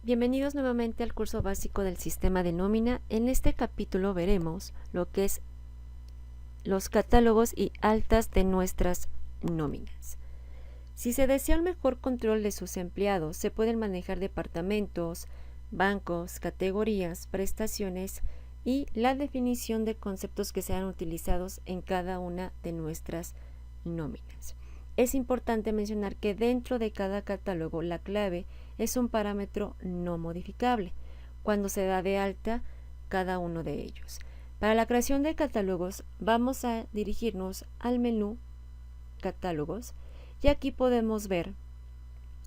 Bienvenidos nuevamente al curso básico del sistema de nómina. En este capítulo veremos lo que es los catálogos y altas de nuestras nóminas. Si se desea un mejor control de sus empleados, se pueden manejar departamentos, bancos, categorías, prestaciones y la definición de conceptos que sean utilizados en cada una de nuestras nóminas. Es importante mencionar que dentro de cada catálogo la clave es un parámetro no modificable cuando se da de alta cada uno de ellos. Para la creación de catálogos vamos a dirigirnos al menú Catálogos y aquí podemos ver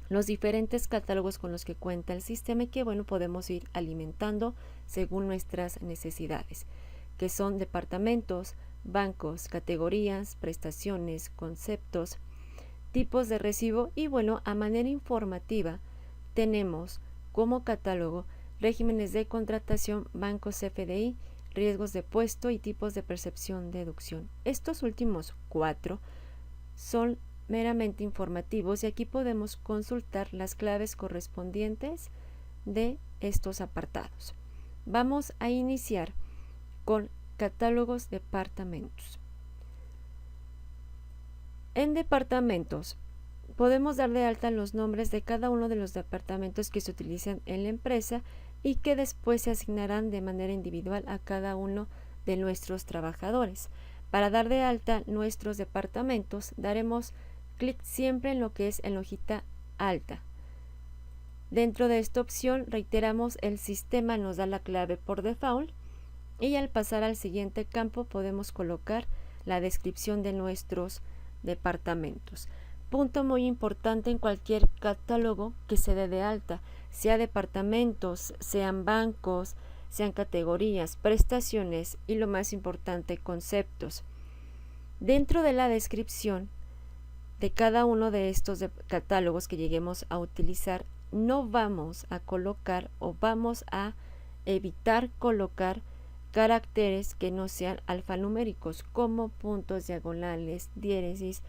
los diferentes catálogos con los que cuenta el sistema y que podemos ir alimentando según nuestras necesidades, que son departamentos, bancos, categorías, prestaciones, conceptos, tipos de recibo y a manera informativa tenemos como catálogo regímenes de contratación, bancos CFDI, riesgos de puesto y tipos de percepción deducción. Estos últimos 4 son meramente informativos y aquí podemos consultar las claves correspondientes de estos apartados. Vamos a iniciar con catálogos departamentos. En departamentos podemos dar de alta los nombres de cada uno de los departamentos que se utilizan en la empresa y que después se asignarán de manera individual a cada uno de nuestros trabajadores. Para dar de alta nuestros departamentos daremos clic siempre en lo que es en la hojita alta. Dentro de esta opción reiteramos el sistema nos da la clave por default y al pasar al siguiente campo podemos colocar la descripción de nuestros departamentos. Punto muy importante en cualquier catálogo que se dé de alta, sea departamentos, sean bancos, sean categorías, prestaciones y lo más importante, conceptos. Dentro de la descripción de cada uno de estos catálogos que lleguemos a utilizar, no vamos a colocar o vamos a evitar colocar caracteres que no sean alfanuméricos como puntos, diagonales, diéresis,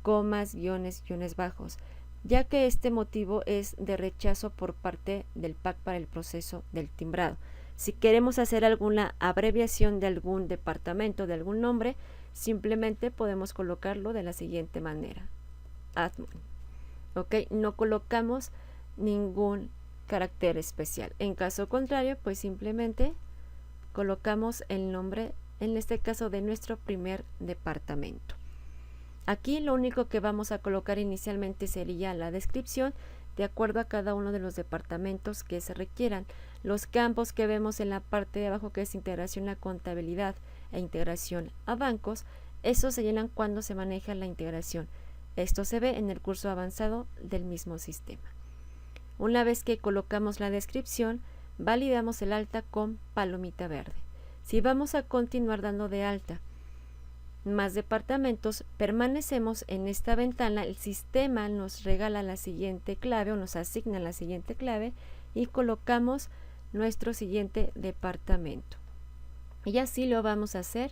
comas, guiones bajos, ya que este motivo es de rechazo por parte del PAC para el proceso del timbrado. Si queremos hacer alguna abreviación de algún departamento, de algún nombre, simplemente podemos colocarlo de la siguiente manera. Admin. No colocamos ningún carácter especial. En caso contrario, pues simplemente colocamos el nombre, en este caso de nuestro primer departamento. Aquí lo único que vamos a colocar inicialmente sería la descripción de acuerdo a cada uno de los departamentos que se requieran. Los campos que vemos en la parte de abajo, que es integración a contabilidad e integración a bancos, esos se llenan cuando se maneja la integración. Esto se ve en el curso avanzado del mismo sistema. Una vez que colocamos la descripción, validamos el alta con palomita verde. Si vamos a continuar dando de alta más departamentos, permanecemos en esta ventana, el sistema nos regala la siguiente clave o nos asigna la siguiente clave y colocamos nuestro siguiente departamento. Y así lo vamos a hacer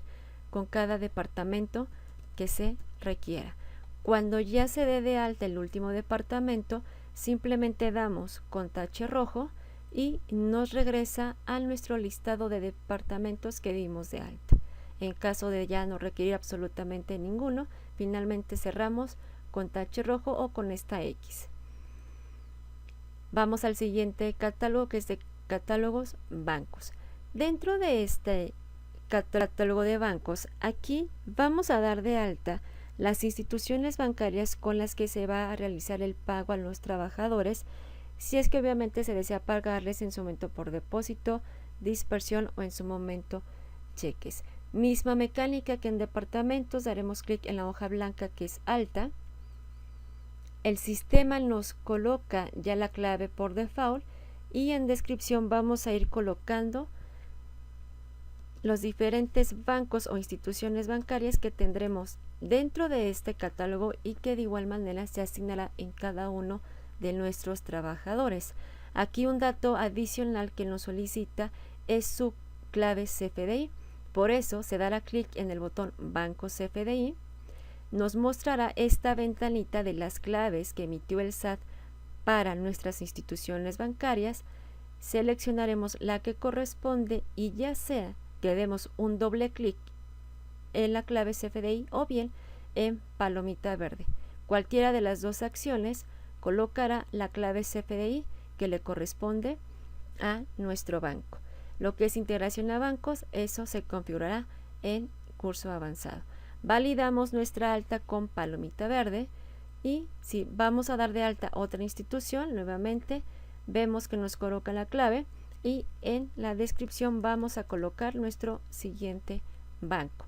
con cada departamento que se requiera. Cuando ya se dé de alta el último departamento, simplemente damos con tache rojo y nos regresa a nuestro listado de departamentos que dimos de alta. En caso de ya no requerir absolutamente ninguno, finalmente cerramos con tache rojo o con esta X. Vamos al siguiente catálogo, que es de catálogos bancos. Dentro de este catálogo de bancos, aquí vamos a dar de alta las instituciones bancarias con las que se va a realizar el pago a los trabajadores, si es que obviamente se desea pagarles en su momento por depósito, dispersión o en su momento cheques. Misma mecánica que en departamentos, daremos clic en la hoja blanca que es alta. El sistema nos coloca ya la clave por default y en descripción vamos a ir colocando los diferentes bancos o instituciones bancarias que tendremos dentro de este catálogo y que de igual manera se asignará en cada uno de nuestros trabajadores. Aquí un dato adicional que nos solicita es su clave CFDI. Por eso se dará clic en el botón Banco CFDI, nos mostrará esta ventanita de las claves que emitió el SAT para nuestras instituciones bancarias seleccionaremos la que corresponde y ya sea que demos un doble clic en la clave CFDI o bien en palomita verde. Cualquiera de las dos acciones colocará la clave CFDI que le corresponde a nuestro banco. Lo que es integración a bancos, eso se configurará en curso avanzado. Validamos nuestra alta con palomita verde y si vamos a dar de alta otra institución, nuevamente vemos que nos coloca la clave y en la descripción vamos a colocar nuestro siguiente banco.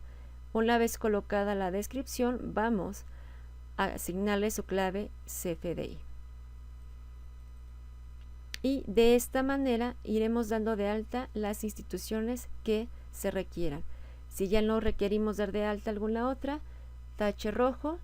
Una vez colocada la descripción, vamos a asignarle su clave CFDI. Y de esta manera iremos dando de alta las instituciones que se requieran. Si ya no requerimos dar de alta alguna otra, tache rojo,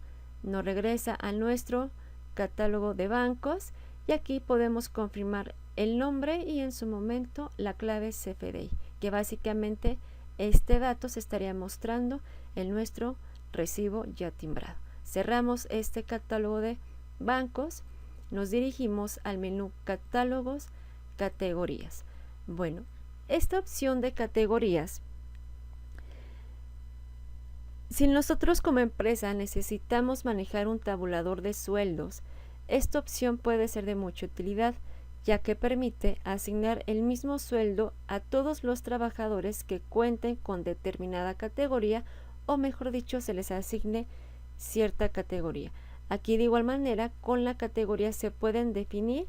nos regresa a nuestro catálogo de bancos y aquí podemos confirmar el nombre y en su momento la clave CFDI, que básicamente este dato se estaría mostrando en nuestro recibo ya timbrado. Cerramos este catálogo de bancos, nos dirigimos al menú Catálogos, Categorías. Bueno, esta opción de categorías, si nosotros como empresa necesitamos manejar un tabulador de sueldos, esta opción puede ser de mucha utilidad, ya que permite asignar el mismo sueldo a todos los trabajadores que cuenten con determinada categoría, o mejor dicho, se les asigne cierta categoría. Aquí de igual manera con la categoría se pueden definir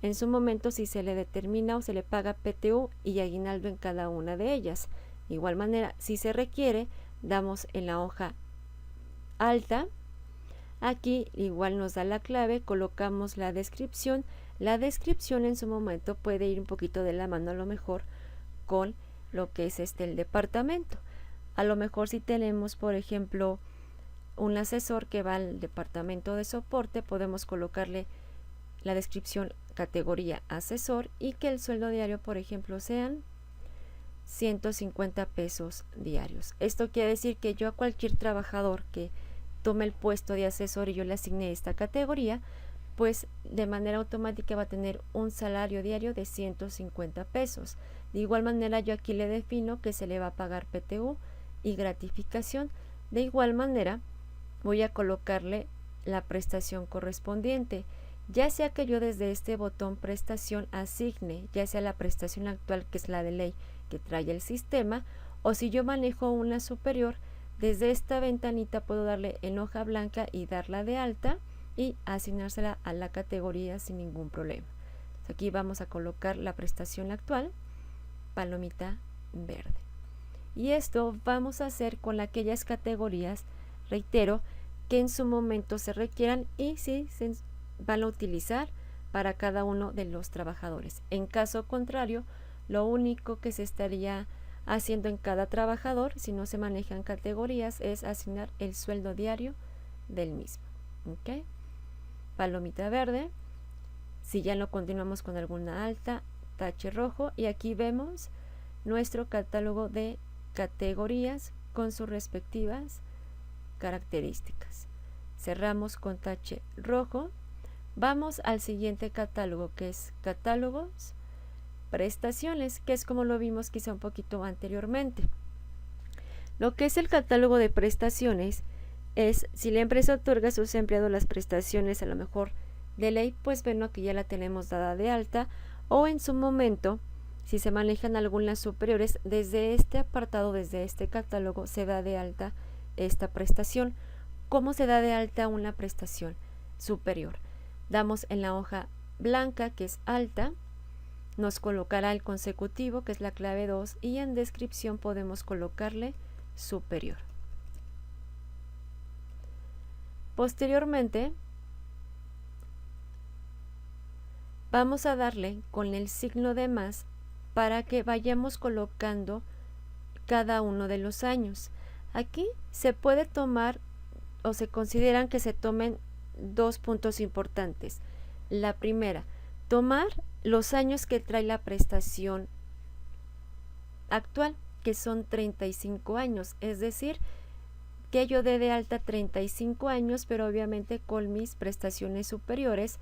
en su momento si se le determina o se le paga PTU y aguinaldo en cada una de ellas. De igual manera, si se requiere, damos en la hoja alta. Aquí igual nos da la clave, colocamos la descripción. La descripción en su momento puede ir un poquito de la mano a lo mejor con lo que es el departamento. A lo mejor si tenemos, por ejemplo, un asesor que va al departamento de soporte, podemos colocarle la descripción categoría asesor y que el sueldo diario, por ejemplo, sean 150 pesos diarios. Esto quiere decir que yo a cualquier trabajador que tome el puesto de asesor y yo le asigne esta categoría, pues de manera automática va a tener un salario diario de 150 pesos. De igual manera yo aquí le defino que se le va a pagar PTU y gratificación. De igual manera voy a colocarle la prestación correspondiente, ya sea que yo desde este botón prestación asigne, ya sea la prestación actual que es la de ley que trae el sistema, o si yo manejo una superior, desde esta ventanita puedo darle en hoja blanca y darla de alta y asignársela a la categoría sin ningún problema. Aquí vamos a colocar la prestación actual, palomita verde. Y esto vamos a hacer con aquellas categorías, reitero, que en su momento se requieran y si se van a utilizar para cada uno de los trabajadores. En caso contrario, lo único que se estaría haciendo en cada trabajador, si no se manejan categorías, es asignar el sueldo diario del mismo. ¿Okay? Palomita verde. Si ya no continuamos con alguna alta, tache rojo y aquí vemos nuestro catálogo de categorías con sus respectivas características. Cerramos con tache rojo. Vamos al siguiente catálogo, que es catálogos, prestaciones, que es como lo vimos quizá un poquito anteriormente. Lo que es el catálogo de prestaciones es si la empresa otorga a sus empleados las prestaciones a lo mejor de ley, pues bueno, que ya la tenemos dada de alta, o en su momento si se manejan algunas superiores, desde este apartado, desde este catálogo se da de alta esta prestación. ¿Cómo se da de alta una prestación superior? Damos en la hoja blanca, que es alta, nos colocará el consecutivo, que es la clave 2, y en descripción podemos colocarle superior. Posteriormente, vamos a darle con el signo de más para que vayamos colocando cada uno de los años. Aquí se puede tomar o se consideran que se tomen dos puntos importantes. La primera, tomar los años que trae la prestación actual, que son 35 años, es decir, que yo dé de alta 35 años, pero obviamente con mis prestaciones superiores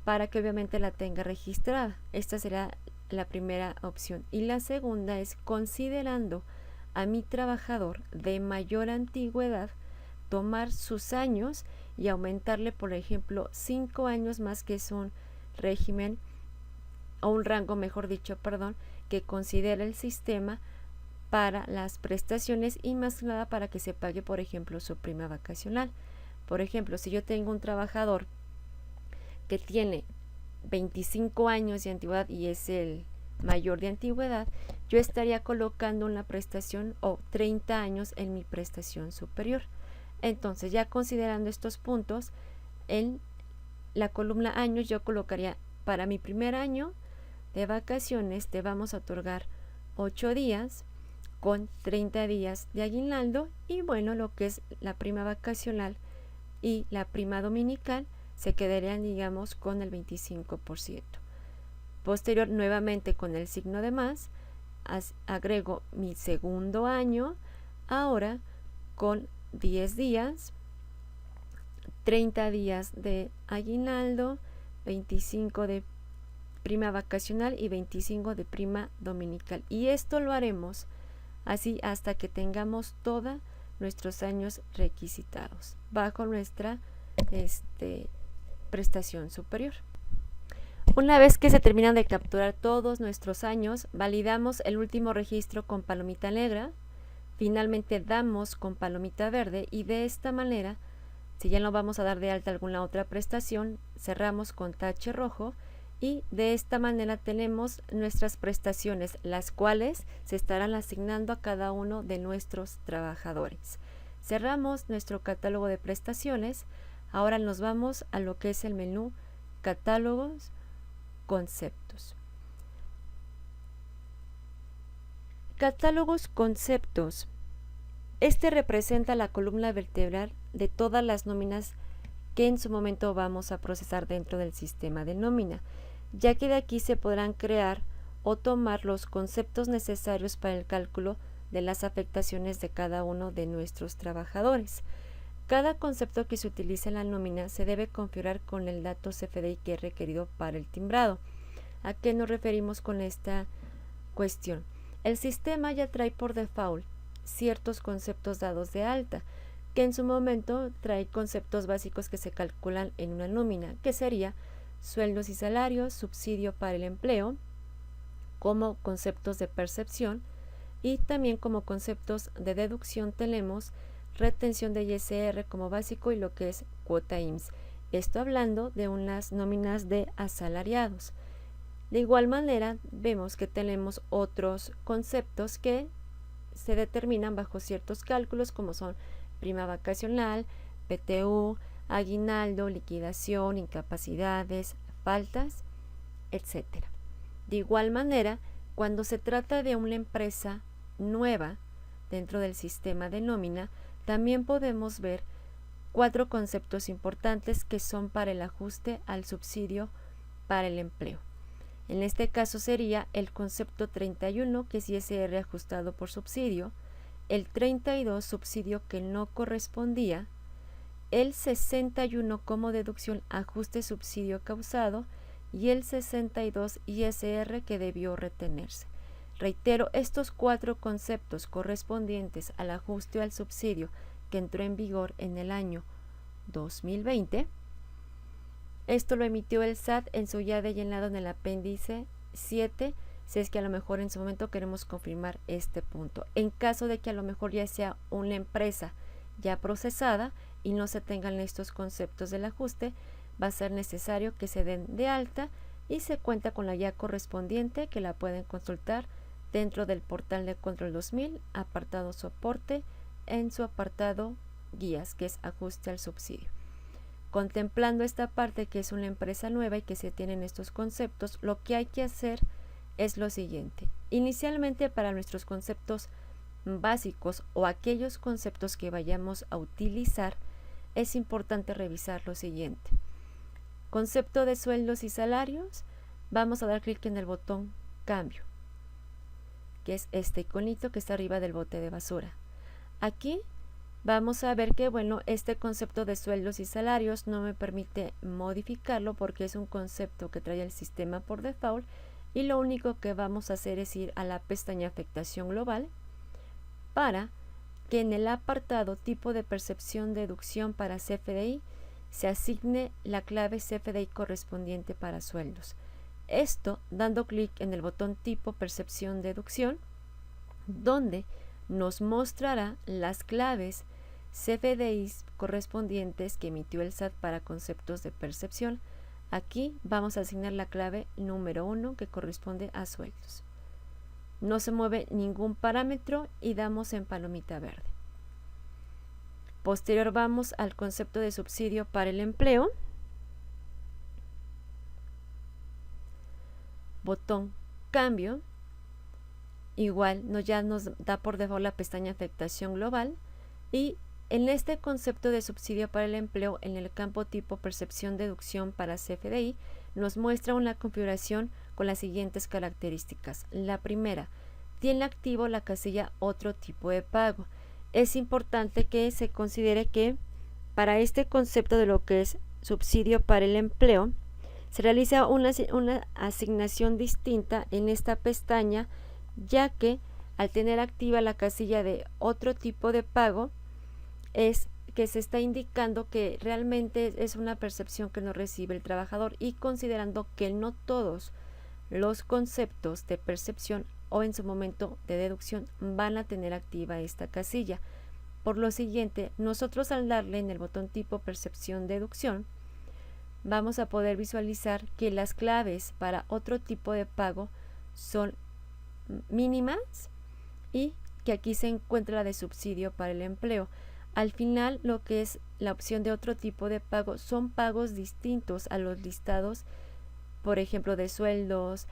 para que obviamente la tenga registrada. Esta será la primera opción. Y la segunda es considerando a mi trabajador de mayor antigüedad, tomar sus años y aumentarle, por ejemplo, 5 años más, que es un régimen o un rango, mejor dicho, que considera el sistema para las prestaciones y más nada para que se pague, por ejemplo, su prima vacacional. Por ejemplo, si yo tengo un trabajador que tiene 25 años de antigüedad y es el mayor de antigüedad, yo estaría colocando una prestación o 30 años en mi prestación superior. Entonces, ya considerando estos puntos, en la columna años yo colocaría: para mi primer año de vacaciones te vamos a otorgar 8 días con 30 días de aguinaldo, y bueno, lo que es la prima vacacional y la prima dominical se quedarían, digamos, con el 25%. Posterior, nuevamente con el signo de más, agrego mi segundo año, ahora con 10 días, 30 días de aguinaldo, 25 de prima vacacional y 25 de prima dominical. Y esto lo haremos así hasta que tengamos todos nuestros años requisitados bajo nuestra prestación superior. Una vez que se terminan de capturar todos nuestros años, validamos el último registro con palomita negra, finalmente damos con palomita verde, y de esta manera, si ya no vamos a dar de alta alguna otra prestación, cerramos con tache rojo, y de esta manera tenemos nuestras prestaciones, las cuales se estarán asignando a cada uno de nuestros trabajadores. Cerramos nuestro catálogo de prestaciones. Ahora nos vamos a lo que es el menú Catálogos, Conceptos. Catálogos, conceptos. Este representa la columna vertebral de todas las nóminas que en su momento vamos a procesar dentro del sistema de nómina, ya que de aquí se podrán crear o tomar los conceptos necesarios para el cálculo de las afectaciones de cada uno de nuestros trabajadores. Cada concepto que se utiliza en la nómina se debe configurar con el dato CFDI que es requerido para el timbrado. ¿A qué nos referimos con esta cuestión? El sistema ya trae por default ciertos conceptos dados de alta, que en su momento trae conceptos básicos que se calculan en una nómina, que sería sueldos y salarios, subsidio para el empleo, como conceptos de percepción, y también como conceptos de deducción tenemos retención de ISR como básico y lo que es cuota IMSS. Esto hablando de unas nóminas de asalariados. De igual manera, vemos que tenemos otros conceptos que se determinan bajo ciertos cálculos, como son prima vacacional, PTU, aguinaldo, liquidación, incapacidades, faltas, etc. De igual manera, cuando se trata de una empresa nueva dentro del sistema de nómina, también podemos ver 4 conceptos importantes que son para el ajuste al subsidio para el empleo. En este caso sería el concepto 31, que es ISR ajustado por subsidio, el 32, subsidio que no correspondía, el 61 como deducción ajuste subsidio causado y el 62 ISR que debió retenerse. Reitero, estos 4 conceptos correspondientes al ajuste al subsidio que entró en vigor en el año 2020, esto lo emitió el SAT en su ya de llenado en el apéndice 7, si es que a lo mejor en su momento queremos confirmar este punto. En caso de que a lo mejor ya sea una empresa ya procesada y no se tengan estos conceptos del ajuste, va a ser necesario que se den de alta y se cuenta con la guía correspondiente, que la pueden consultar dentro del portal de Control 2000, apartado soporte, en su apartado guías, que es ajuste al subsidio. Contemplando esta parte que es una empresa nueva y que se tienen estos conceptos, lo que hay que hacer es lo siguiente. Inicialmente, para nuestros conceptos básicos o aquellos conceptos que vayamos a utilizar, es importante revisar lo siguiente. Concepto de sueldos y salarios, vamos a dar clic en el botón cambio, que es este iconito que está arriba del bote de basura. Aquí vamos a ver que, bueno, este concepto de sueldos y salarios no me permite modificarlo porque es un concepto que trae el sistema por default y lo único que vamos a hacer es ir a la pestaña afectación global para que en el apartado tipo de percepción deducción para CFDI se asigne la clave CFDI correspondiente para sueldos. Esto dando clic en el botón tipo percepción deducción, donde nos mostrará las claves CFDI correspondientes que emitió el SAT para conceptos de percepción. Aquí vamos a asignar la clave número 1 que corresponde a sueldos. No se mueve ningún parámetro y damos en palomita verde. Posterior vamos al concepto de subsidio para el empleo. Botón cambio. Igual ya nos da por default la pestaña afectación global y en este concepto de subsidio para el empleo en el campo tipo percepción deducción para CFDI nos muestra una configuración con las siguientes características. La primera, tiene activo la casilla otro tipo de pago. Es importante que se considere que para este concepto de lo que es subsidio para el empleo se realiza una asignación distinta en esta pestaña, ya que al tener activa la casilla de otro tipo de pago es que se está indicando que realmente es una percepción que no recibe el trabajador y considerando que no todos los conceptos de percepción o en su momento de deducción van a tener activa esta casilla. Por lo siguiente, nosotros al darle en el botón tipo percepción deducción vamos a poder visualizar que las claves para otro tipo de pago son mínimas y que aquí se encuentra la de subsidio para el empleo. Al final, lo que es la opción de otro tipo de pago son pagos distintos a los listados, por ejemplo, de sueldos,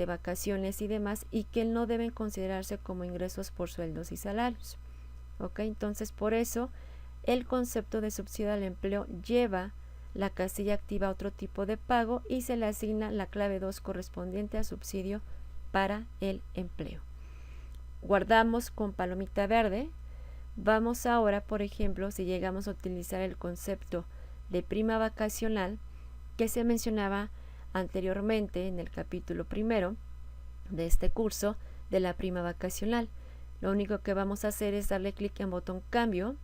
vacaciones y demás, y que no deben considerarse como ingresos por sueldos y salarios. ¿Ok? Entonces, por eso, el concepto de subsidio al empleo lleva la casilla activa a otro tipo de pago y se le asigna la clave 2 correspondiente a subsidio para el empleo. Guardamos con palomita verde. Vamos ahora, por ejemplo, si llegamos a utilizar el concepto de prima vacacional que se mencionaba anteriormente en el capítulo primero de este curso de la prima vacacional. Lo único que vamos a hacer es darle clic en botón cambio,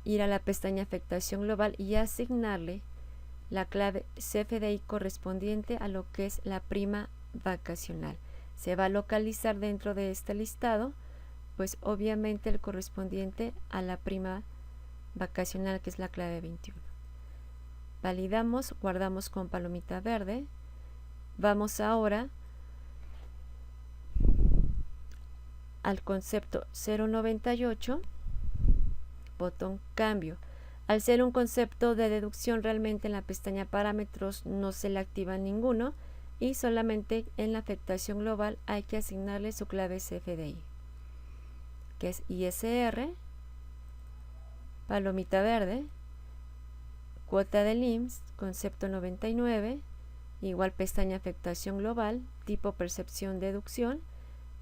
ir a la pestaña afectación global y asignarle la clave CFDI correspondiente a lo que es la prima vacacional. Se va a localizar dentro de este listado, pues obviamente el correspondiente a la prima vacacional, que es la clave 21. Validamos, guardamos con palomita verde. Vamos ahora al concepto 098, botón cambio. Al ser un concepto de deducción, realmente en la pestaña parámetros no se le activa ninguno y solamente en la afectación global hay que asignarle su clave CFDI, que es ISR, palomita verde, cuota del IMSS, concepto 99, igual pestaña afectación global, tipo percepción deducción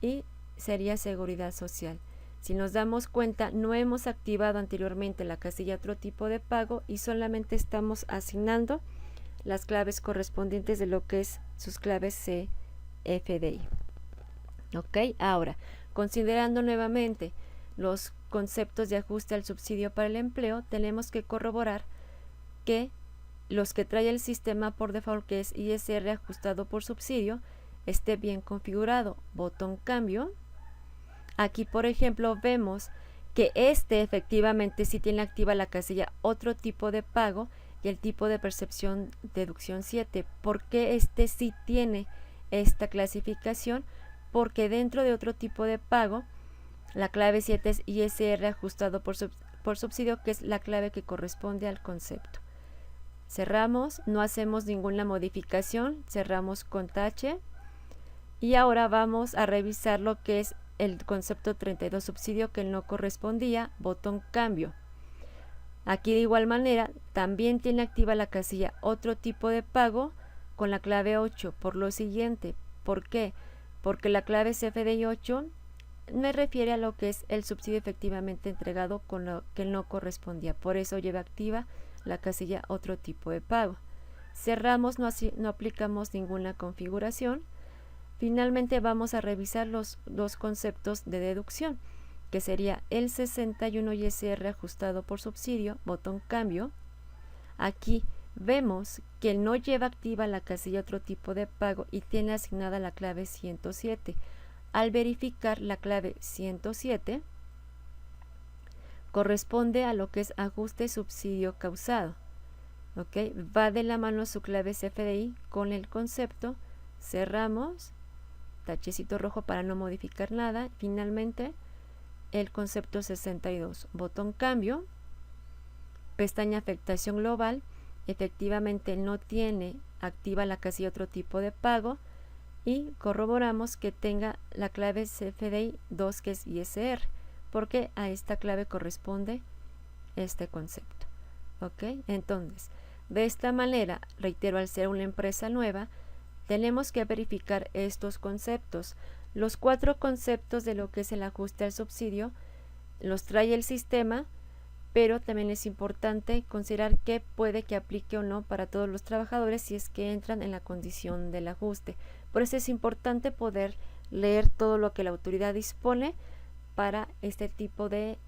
y sería seguridad social. Si nos damos cuenta, no hemos activado anteriormente la casilla otro tipo de pago y solamente estamos asignando las claves correspondientes de lo que es sus claves CFDI. Ok, ahora, considerando nuevamente los conceptos de ajuste al subsidio para el empleo, tenemos que corroborar que los que trae el sistema por default, que es ISR ajustado por subsidio, esté bien configurado. Botón cambio. Aquí, por ejemplo, vemos que efectivamente sí tiene activa la casilla otro tipo de pago y el tipo de percepción deducción 7. ¿Por qué sí tiene esta clasificación? Porque dentro de otro tipo de pago, la clave 7 es ISR ajustado por subsidio, que es la clave que corresponde al concepto. Cerramos, no hacemos ninguna modificación, cerramos con tache y ahora vamos a revisar lo que es el concepto 32 subsidio que no correspondía, botón cambio. Aquí de igual manera también tiene activa la casilla otro tipo de pago con la clave 8, por lo siguiente. ¿Por qué? Porque la clave CFDI 8 me refiere a lo que es el subsidio efectivamente entregado con lo que no correspondía, por eso lleva activa la casilla otro tipo de pago. Cerramos, no aplicamos ninguna configuración. Finalmente vamos a revisar los dos conceptos de deducción, que sería el 61 ISR ajustado por subsidio, botón cambio. Aquí vemos que no lleva activa la casilla otro tipo de pago y tiene asignada la clave 107. Al verificar la clave 107, corresponde a lo que es ajuste subsidio causado. ¿Okay? Va de la mano su clave CFDI con el concepto. Cerramos, tachecito rojo para no modificar nada. Finalmente, el concepto 62, botón cambio, pestaña afectación global. Efectivamente no tiene activa la casilla otro tipo de pago y corroboramos que tenga la clave CFDI 2, que es ISR, porque a esta clave corresponde este concepto. ¿Ok? Entonces, de esta manera, reitero, al ser una empresa nueva, tenemos que verificar estos conceptos. Los 4 conceptos de lo que es el ajuste al subsidio los trae el sistema, pero también es importante considerar que puede que aplique o no para todos los trabajadores si es que entran en la condición del ajuste. Por eso es importante poder leer todo lo que la autoridad dispone para este tipo de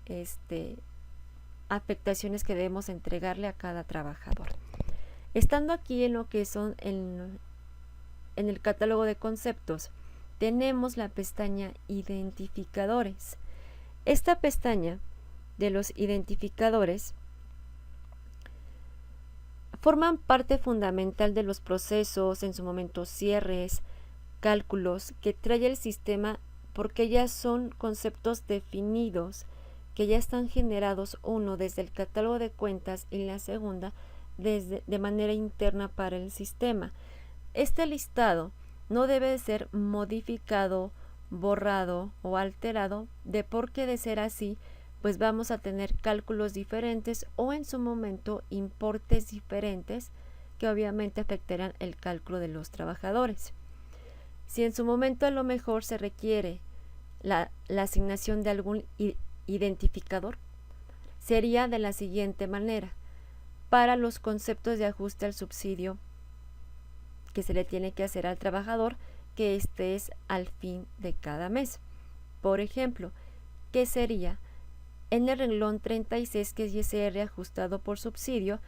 afectaciones que debemos entregarle a cada trabajador. Estando aquí en lo que son en el catálogo de conceptos, tenemos la pestaña identificadores. Esta pestaña de los identificadores forman parte fundamental de los procesos, en su momento cierres, cálculos que trae el sistema, porque ya son conceptos definidos que ya están generados, uno desde el catálogo de cuentas y la segunda de manera interna para el sistema. Este listado no debe de ser modificado, borrado o alterado, de por qué de ser así, pues vamos a tener cálculos diferentes o en su momento importes diferentes que obviamente afectarán el cálculo de los trabajadores. Si en su momento a lo mejor se requiere la asignación de algún identificador, sería de la siguiente manera. Para los conceptos de ajuste al subsidio que se le tiene que hacer al trabajador, que este es al fin de cada mes. Por ejemplo, ¿qué sería? En el renglón 36, que es ISR ajustado por subsidio,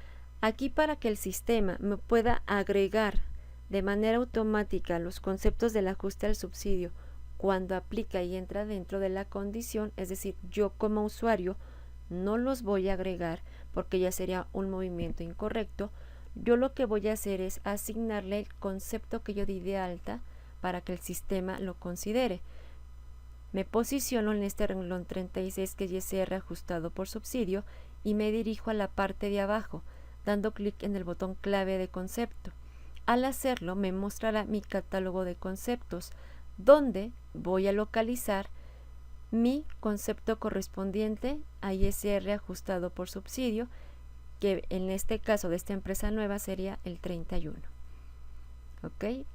aquí para que el sistema me pueda agregar de manera automática los conceptos del ajuste al subsidio cuando aplica y entra dentro de la condición, es decir, yo como usuario no los voy a agregar porque ya sería un movimiento incorrecto. Yo lo que voy a hacer es asignarle el concepto que yo di de alta para que el sistema lo considere. Me posiciono en este renglón 36, que es ISR ajustado por subsidio, y me dirijo a la parte de abajo, dando clic en el botón clave de concepto. Al hacerlo, me mostrará mi catálogo de conceptos, donde voy a localizar mi concepto correspondiente a ISR ajustado por subsidio, que en este caso de esta empresa nueva sería el 31. ¿Ok?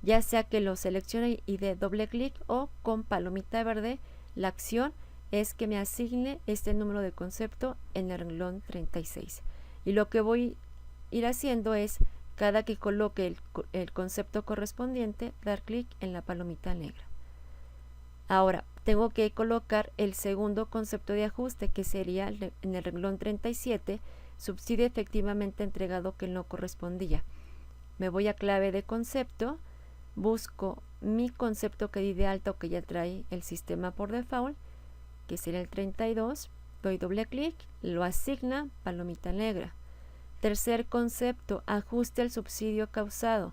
Ya sea que lo seleccione y dé doble clic o con palomita verde, la acción es que me asigne este número de concepto en el renglón 36. Y lo que voy a ir haciendo es, cada que coloque el concepto correspondiente, dar clic en la palomita negra. Ahora, tengo que colocar el segundo concepto de ajuste, que sería en el renglón 37, subsidio efectivamente entregado, que no correspondía. Me voy a clave de concepto, busco mi concepto que di de alta o que ya trae el sistema por default, que sería el 32, doy doble clic, lo asigna, palomita negra. Tercer concepto, ajuste al subsidio causado.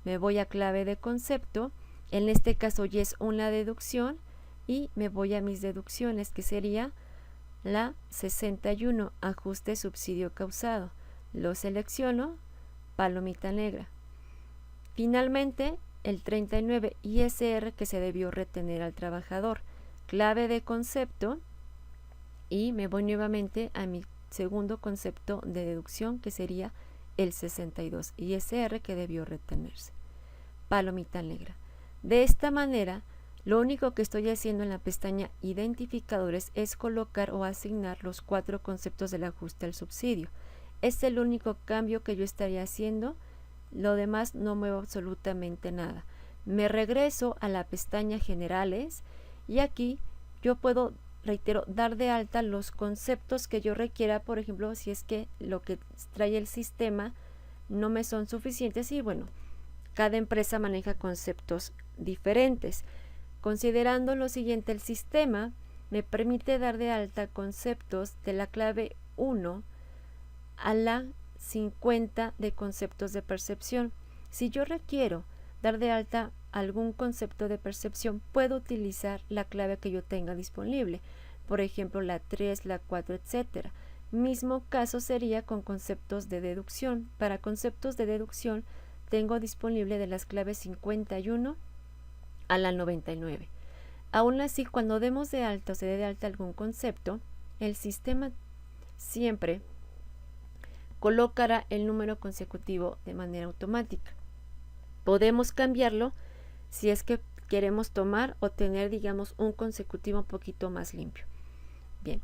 Me voy a clave de concepto, en este caso ya es una deducción, y me voy a mis deducciones, que sería la 61, ajuste subsidio causado. Lo selecciono, palomita negra. Finalmente, el 39, ISR, que se debió retener al trabajador. Clave de concepto, y me voy nuevamente a mi segundo concepto de deducción, que sería el 62, ISR, que debió retenerse. Palomita negra. De esta manera, lo único que estoy haciendo en la pestaña Identificadores es colocar o asignar los 4 conceptos del ajuste al subsidio. Es el único cambio que yo estaría haciendo. Lo demás no muevo absolutamente nada. Me regreso a la pestaña Generales y aquí yo puedo, reitero, dar de alta los conceptos que yo requiera, por ejemplo, si es que lo que trae el sistema no me son suficientes y bueno, cada empresa maneja conceptos diferentes. Considerando lo siguiente, el sistema me permite dar de alta conceptos de la clave 1 a la 50 de conceptos de percepción. Si yo requiero dar de alta algún concepto de percepción, puedo utilizar la clave que yo tenga disponible, por ejemplo la 3, la 4, etc. Mismo caso sería con conceptos de deducción. Para conceptos de deducción tengo disponible de las claves 51 a la 99. Aún así, cuando demos de alta o se dé de alta algún concepto, el sistema siempre colocará el número consecutivo de manera automática. Podemos cambiarlo si es que queremos tomar o tener, digamos, un consecutivo un poquito más limpio. Bien,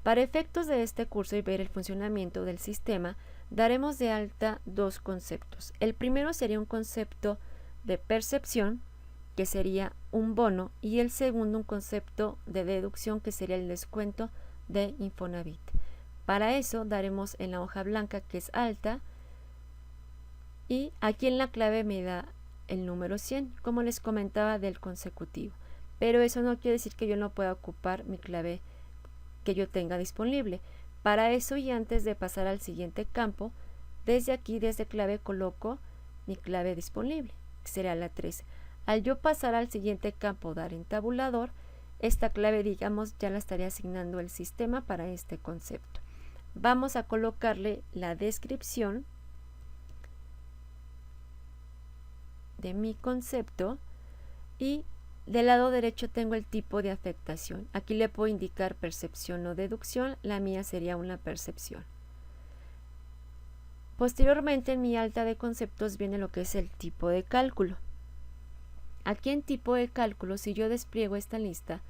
para efectos de este curso y ver el funcionamiento del sistema, daremos de alta dos conceptos. El primero sería un concepto de percepción, que sería un bono, y el segundo un concepto de deducción, que sería el descuento de Infonavit. Para eso daremos en la hoja blanca, que es alta, y aquí en la clave me da el número 100, como les comentaba, del consecutivo. Pero eso no quiere decir que yo no pueda ocupar mi clave que yo tenga disponible. Para eso, y antes de pasar al siguiente campo, desde aquí, desde clave, coloco mi clave disponible, que será la 3. Al yo pasar al siguiente campo, dar en tabulador, esta clave, digamos, ya la estaría asignando el sistema para este concepto. Vamos a colocarle la descripción de mi concepto y del lado derecho tengo el tipo de afectación. Aquí le puedo indicar percepción o deducción. La mía sería una percepción. Posteriormente, en mi alta de conceptos viene lo que es el tipo de cálculo. Aquí en tipo de cálculo, si yo despliego esta lista,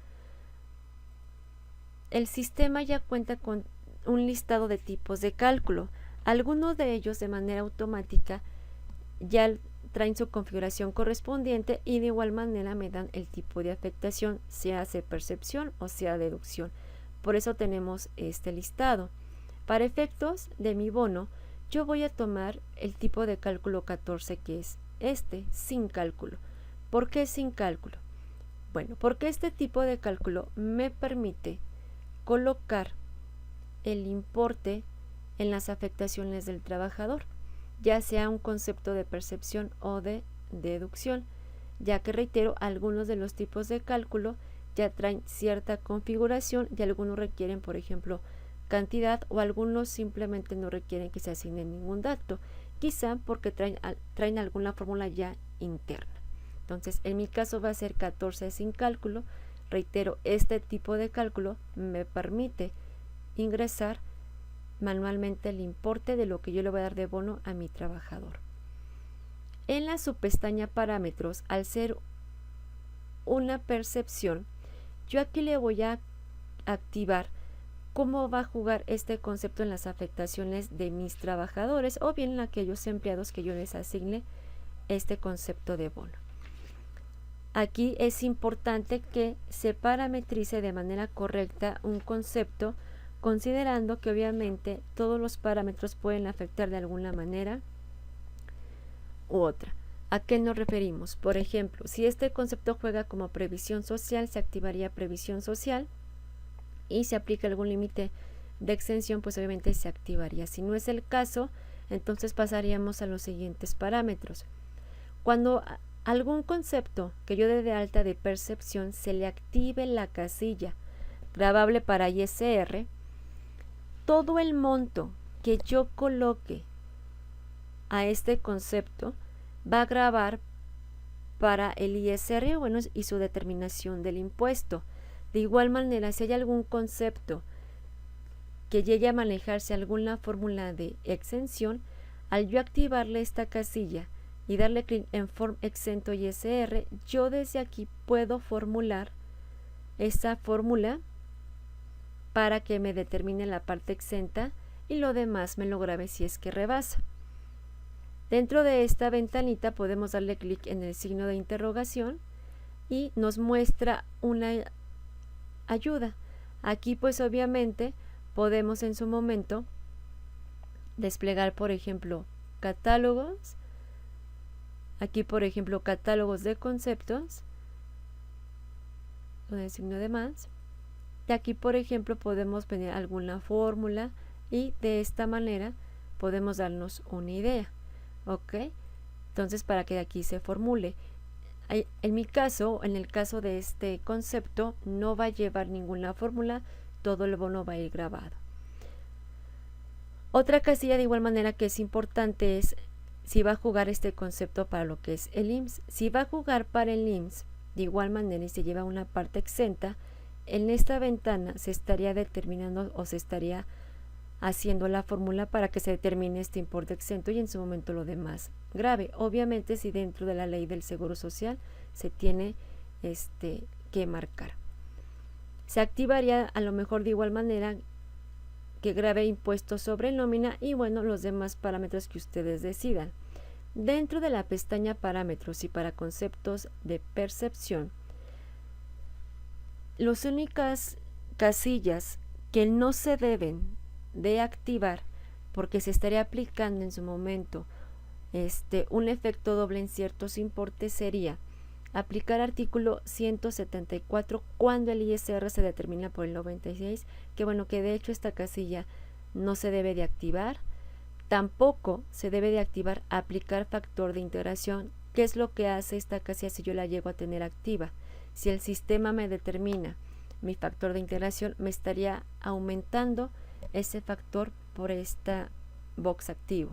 el sistema ya cuenta con un listado de tipos de cálculo. Algunos de ellos de manera automática ya traen su configuración correspondiente y de igual manera me dan el tipo de afectación, sea percepción o sea deducción. Por eso tenemos este listado. Para efectos de mi bono, yo voy a tomar el tipo de cálculo 14, que es este, sin cálculo. ¿Por qué sin cálculo? Bueno, porque este tipo de cálculo me permite colocar el importe en las afectaciones del trabajador, ya sea un concepto de percepción o de deducción, ya que, reitero, algunos de los tipos de cálculo ya traen cierta configuración y algunos requieren, por ejemplo, cantidad, o algunos simplemente no requieren que se asigne ningún dato, quizá porque traen alguna fórmula ya interna. Entonces, en mi caso va a ser 14 sin cálculo. Reitero, este tipo de cálculo me permite ingresar manualmente el importe de lo que yo le voy a dar de bono a mi trabajador. En la subpestaña parámetros, al ser una percepción, yo aquí le voy a activar cómo va a jugar este concepto en las afectaciones de mis trabajadores o bien en aquellos empleados que yo les asigne este concepto de bono. Aquí es importante que se parametrice de manera correcta un concepto, considerando que obviamente todos los parámetros pueden afectar de alguna manera u otra. ¿A qué nos referimos? Por ejemplo, si este concepto juega como previsión social, se activaría previsión social, y si aplica algún límite de exención, pues obviamente se activaría. Si no es el caso, entonces pasaríamos a los siguientes parámetros. Cuando algún concepto que yo dé de alta de percepción se le active la casilla grabable para ISR, todo el monto que yo coloque a este concepto va a grabar para el ISR, bueno, y su determinación del impuesto. De igual manera, si hay algún concepto que llegue a manejarse alguna fórmula de exención, al yo activarle esta casilla y darle clic en Form Exento ISR, yo desde aquí puedo formular esa fórmula para que me determine la parte exenta y lo demás me lo grabe si es que rebasa. Dentro de esta ventanita podemos darle clic en el signo de interrogación y nos muestra una ayuda. Aquí pues obviamente podemos en su momento desplegar, por ejemplo, catálogos. Aquí, por ejemplo, catálogos de conceptos con el signo de más. Y aquí, por ejemplo, podemos poner alguna fórmula y de esta manera podemos darnos una idea. ¿Ok? Entonces, para que aquí se formule. En mi caso, en el caso de este concepto, no va a llevar ninguna fórmula, todo el bono va a ir grabado. Otra casilla de igual manera que es importante es si va a jugar este concepto para lo que es el IMSS. Si va a jugar para el IMSS, de igual manera y se lleva una parte exenta, en esta ventana se estaría determinando o se estaría haciendo la fórmula para que se determine este importe exento y en su momento lo demás grave. Obviamente si dentro de la ley del Seguro Social se tiene que marcar. Se activaría a lo mejor de igual manera que grave impuestos sobre nómina y bueno, los demás parámetros que ustedes decidan. Dentro de la pestaña parámetros y para conceptos de percepción, las únicas casillas que no se deben de activar porque se estaría aplicando en su momento un efecto doble en ciertos importes sería aplicar artículo 174 cuando el ISR se determina por el 96, que bueno, que de hecho esta casilla no se debe de activar. Tampoco se debe de activar aplicar factor de integración. ¿Qué es lo que hace esta casilla si yo la llego a tener activa? Si el sistema me determina mi factor de integración, me estaría aumentando ese factor por esta box activo.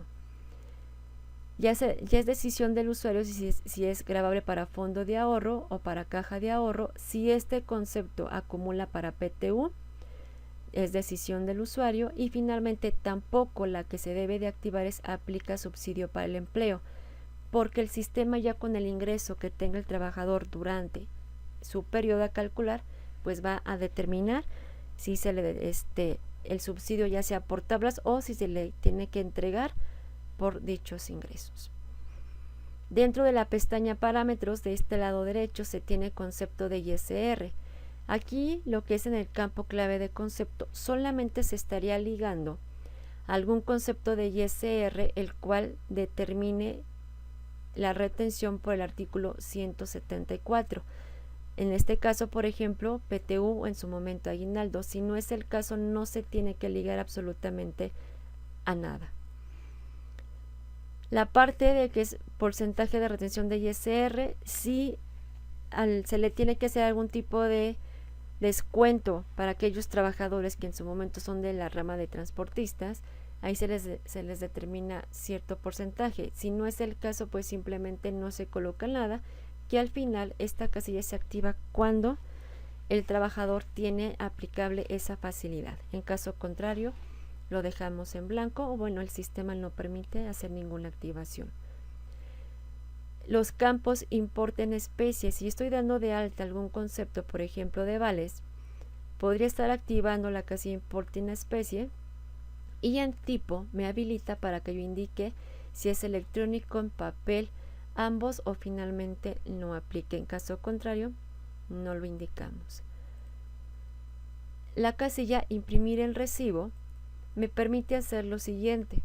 Ya es decisión del usuario si es grabable para fondo de ahorro o para caja de ahorro. Si este concepto acumula para PTU, es decisión del usuario. Y finalmente tampoco la que se debe de activar es aplica subsidio para el empleo, porque el sistema ya con el ingreso que tenga el trabajador durante su periodo a calcular, pues va a determinar si se le el subsidio ya sea por tablas o si se le tiene que entregar por dichos ingresos. Dentro de la pestaña parámetros de este lado derecho se tiene concepto de ISR. Aquí lo que es en el campo clave de concepto solamente se estaría ligando a algún concepto de ISR el cual determine la retención por el artículo 174. En este caso, por ejemplo, PTU o en su momento aguinaldo. Si no es el caso, no se tiene que ligar absolutamente a nada. La parte de que es porcentaje de retención de ISR, si se le tiene que hacer algún tipo de descuento para aquellos trabajadores que en su momento son de la rama de transportistas, ahí se les determina cierto porcentaje. Si no es el caso, pues simplemente no se coloca nada, que al final esta casilla se activa cuando el trabajador tiene aplicable esa facilidad. En caso contrario, lo dejamos en blanco o bueno, el sistema no permite hacer ninguna activación. Los campos importe en especie. Si estoy dando de alta algún concepto, por ejemplo de vales, podría estar activando la casilla importe en especie y en tipo me habilita para que yo indique si es electrónico, en papel, ambos o finalmente no aplique. En caso contrario, no lo indicamos. La casilla imprimir el recibo me permite hacer lo siguiente.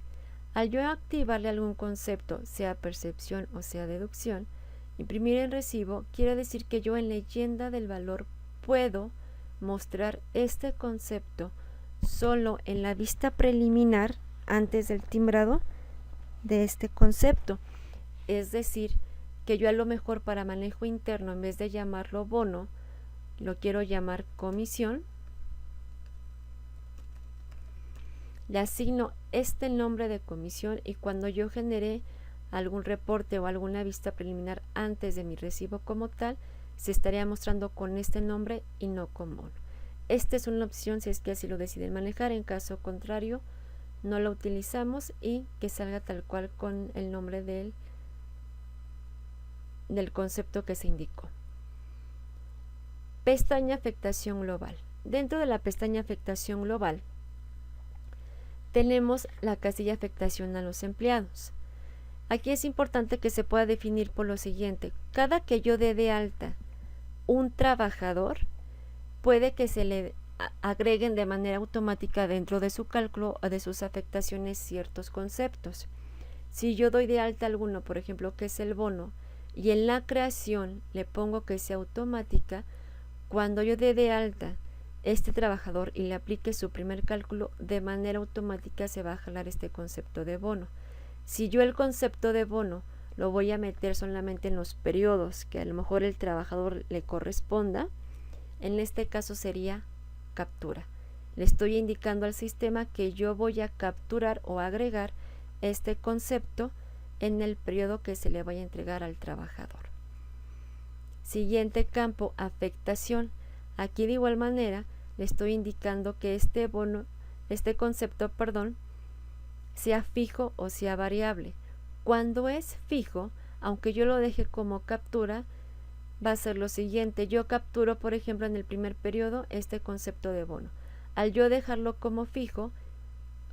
Al yo activarle algún concepto, sea percepción o sea deducción, imprimir el recibo quiere decir que yo en leyenda del valor puedo mostrar este concepto solo en la vista preliminar antes del timbrado de este concepto. Es decir, que yo a lo mejor para manejo interno, en vez de llamarlo bono, lo quiero llamar comisión. Le asigno este nombre de comisión y cuando yo genere algún reporte o alguna vista preliminar antes de mi recibo como tal, se estaría mostrando con este nombre y no con bono. Esta es una opción si es que así lo deciden manejar. En caso contrario, no lo utilizamos y que salga tal cual con el nombre del concepto que se indicó. Pestaña afectación global. Dentro de la pestaña afectación global tenemos la casilla afectación a los empleados. Aquí es importante que se pueda definir por lo siguiente: cada que yo dé de alta un trabajador, puede que se le agreguen de manera automática dentro de su cálculo o de sus afectaciones ciertos conceptos. Si yo doy de alta alguno, por ejemplo, que es el bono, y en la creación le pongo que sea automática, cuando yo dé de alta este trabajador y le aplique su primer cálculo, de manera automática se va a jalar este concepto de bono. Si yo el concepto de bono lo voy a meter solamente en los periodos que a lo mejor el trabajador le corresponda, en este caso sería captura. Le estoy indicando al sistema que yo voy a capturar o agregar este concepto en el periodo que se le vaya a entregar al trabajador. Siguiente campo, afectación. Aquí de igual manera le estoy indicando que este concepto, sea fijo o sea variable. Cuando es fijo, aunque yo lo deje como captura, va a ser lo siguiente: yo capturo, por ejemplo, en el primer periodo este concepto de bono. Al yo dejarlo como fijo,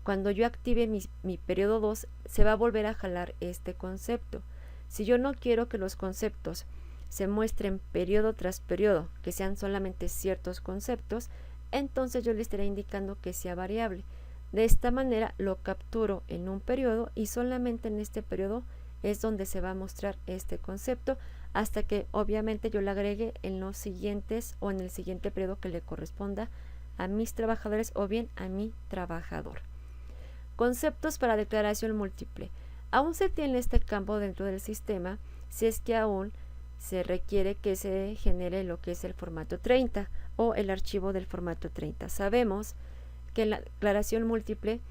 cuando yo active mi periodo 2, se va a volver a jalar este concepto. Si yo no quiero que los conceptos se muestren periodo tras periodo, que sean solamente ciertos conceptos, entonces yo le estaré indicando que sea variable. De esta manera lo capturo en un periodo y solamente en este periodo es donde se va a mostrar este concepto, hasta que obviamente yo le agregue en los siguientes o en el siguiente periodo que le corresponda a mis trabajadores o bien a mi trabajador. Conceptos para declaración múltiple. Aún se tiene este campo dentro del sistema si es que aún se requiere que se genere lo que es el formato 30 o el archivo del formato 30. Sabemos que la declaración múltiple,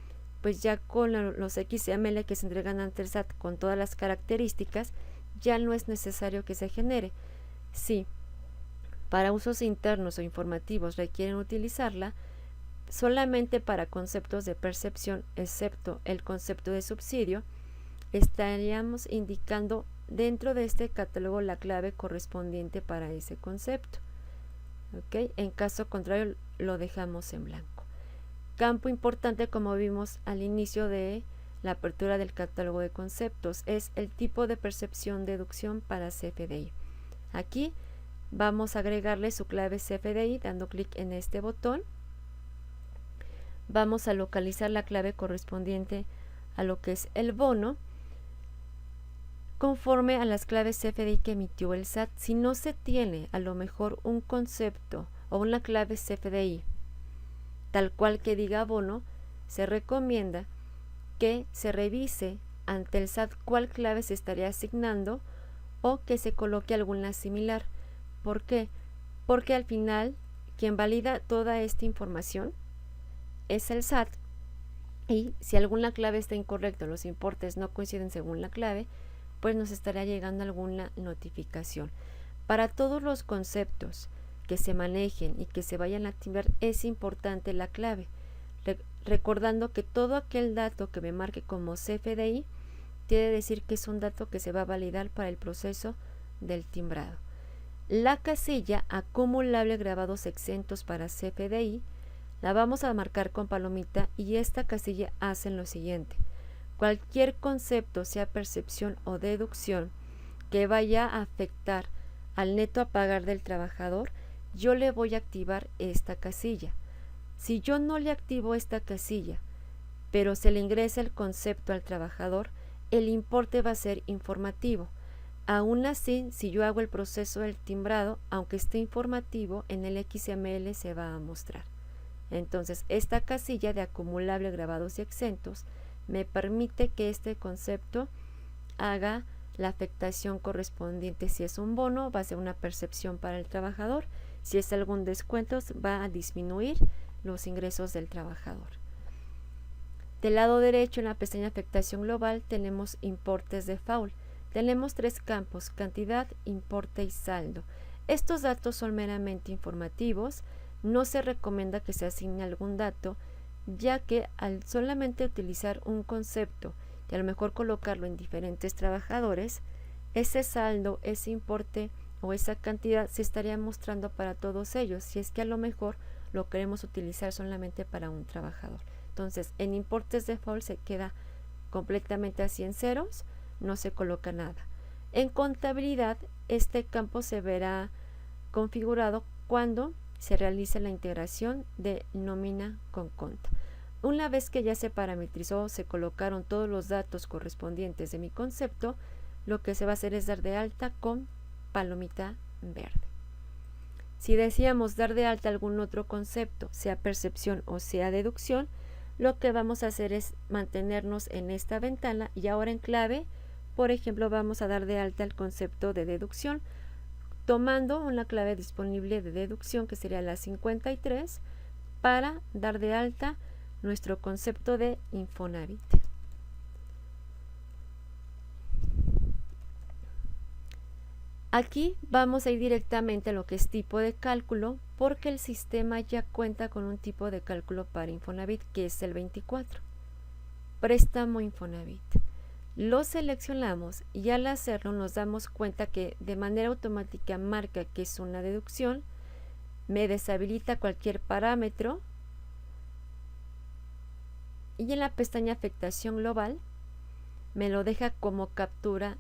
pues ya con los XML que se entregan ante el SAT con todas las características, ya no es necesario que se genere. Si para usos internos o informativos requieren utilizarla, solamente para conceptos de percepción, excepto el concepto de subsidio, estaríamos indicando dentro de este catálogo la clave correspondiente para ese concepto. ¿Okay? En caso contrario, lo dejamos en blanco. Campo importante, como vimos al inicio de la apertura del catálogo de conceptos, es el tipo de percepción deducción para CFDI. Aquí vamos a agregarle su clave CFDI dando clic en este botón. Vamos a localizar la clave correspondiente a lo que es el bono conforme a las claves CFDI que emitió el SAT. Si no se tiene a lo mejor un concepto o una clave CFDI tal cual que diga bono, se recomienda que se revise ante el SAT cuál clave se estaría asignando o que se coloque alguna similar. ¿Por qué? Porque al final quien valida toda esta información es el SAT, y si alguna clave está incorrecta, los importes no coinciden según la clave, pues nos estará llegando alguna notificación. Para todos los conceptos que se manejen y que se vayan a activar, es importante la clave, recordando que todo aquel dato que me marque como CFDI quiere decir que es un dato que se va a validar para el proceso del timbrado. La casilla acumulable grabados exentos para CFDI la vamos a marcar con palomita, y esta casilla hace lo siguiente: cualquier concepto, sea percepción o deducción, que vaya a afectar al neto a pagar del trabajador, yo le voy a activar esta casilla. Si yo no le activo esta casilla, pero se le ingresa el concepto al trabajador, el importe va a ser informativo. Aún así, si yo hago el proceso del timbrado, aunque esté informativo, en el XML se va a mostrar. Entonces, esta casilla de acumulable grabados y exentos me permite que este concepto haga la afectación correspondiente. Si es un bono, va a ser una percepción para el trabajador. Si es algún descuento, va a disminuir los ingresos del trabajador. Del lado derecho, en la pestaña afectación global, tenemos importes de FAUL. Tenemos tres campos: cantidad, importe y saldo. Estos datos son meramente informativos. No se recomienda que se asigne algún dato, ya que al solamente utilizar un concepto y a lo mejor colocarlo en diferentes trabajadores, ese saldo, ese importe o esa cantidad se estaría mostrando para todos ellos, si es que a lo mejor lo queremos utilizar solamente para un trabajador. Entonces, en importes default se queda completamente así en ceros, no se coloca nada. En contabilidad, este campo se verá configurado cuando se realice la integración de nómina con conta. Una vez que ya se parametrizó, se colocaron todos los datos correspondientes de mi concepto, lo que se va a hacer es dar de alta con palomita verde. Si deseamos dar de alta algún otro concepto, sea percepción o sea deducción, lo que vamos a hacer es mantenernos en esta ventana y ahora en clave, por ejemplo, vamos a dar de alta el concepto de deducción, tomando una clave disponible de deducción que sería la 53 para dar de alta nuestro concepto de Infonavit. Aquí vamos a ir directamente a lo que es tipo de cálculo, porque el sistema ya cuenta con un tipo de cálculo para Infonavit, que es el 24. Préstamo Infonavit. Lo seleccionamos y al hacerlo nos damos cuenta que de manera automática marca que es una deducción, me deshabilita cualquier parámetro y en la pestaña afectación global me lo deja como captura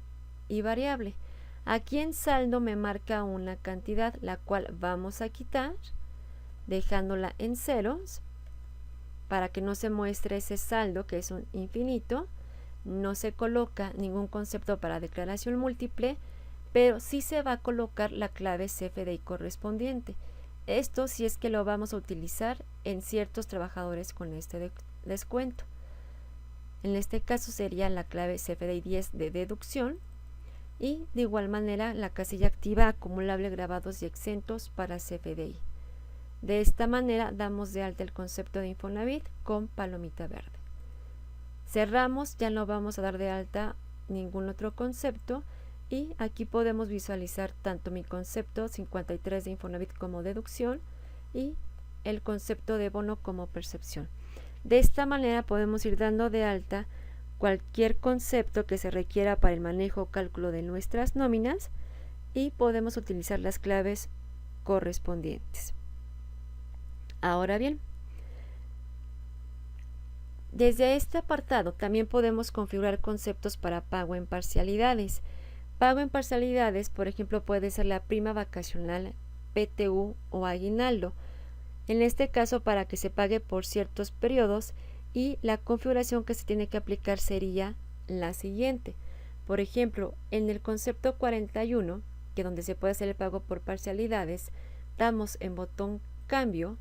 y variable. Aquí en saldo me marca una cantidad, la cual vamos a quitar, dejándola en ceros, para que no se muestre ese saldo que es un infinito. No se coloca ningún concepto para declaración múltiple, pero sí se va a colocar la clave CFDI correspondiente. Esto si es que lo vamos a utilizar en ciertos trabajadores con este descuento. En este caso sería la clave CFDI 10 de deducción y de igual manera la casilla activa acumulable grabados y exentos para CFDI. De esta manera damos de alta el concepto de Infonavit con palomita verde. Cerramos, ya no vamos a dar de alta ningún otro concepto y aquí podemos visualizar tanto mi concepto 53 de Infonavit como deducción y el concepto de bono como percepción. De esta manera podemos ir dando de alta cualquier concepto que se requiera para el manejo o cálculo de nuestras nóminas y podemos utilizar las claves correspondientes. Ahora bien, desde este apartado también podemos configurar conceptos para pago en parcialidades. Pago en parcialidades, por ejemplo, puede ser la prima vacacional, PTU o aguinaldo. En este caso, para que se pague por ciertos periodos y la configuración que se tiene que aplicar sería la siguiente. Por ejemplo, en el concepto 41, que donde se puede hacer el pago por parcialidades, damos en botón cambio,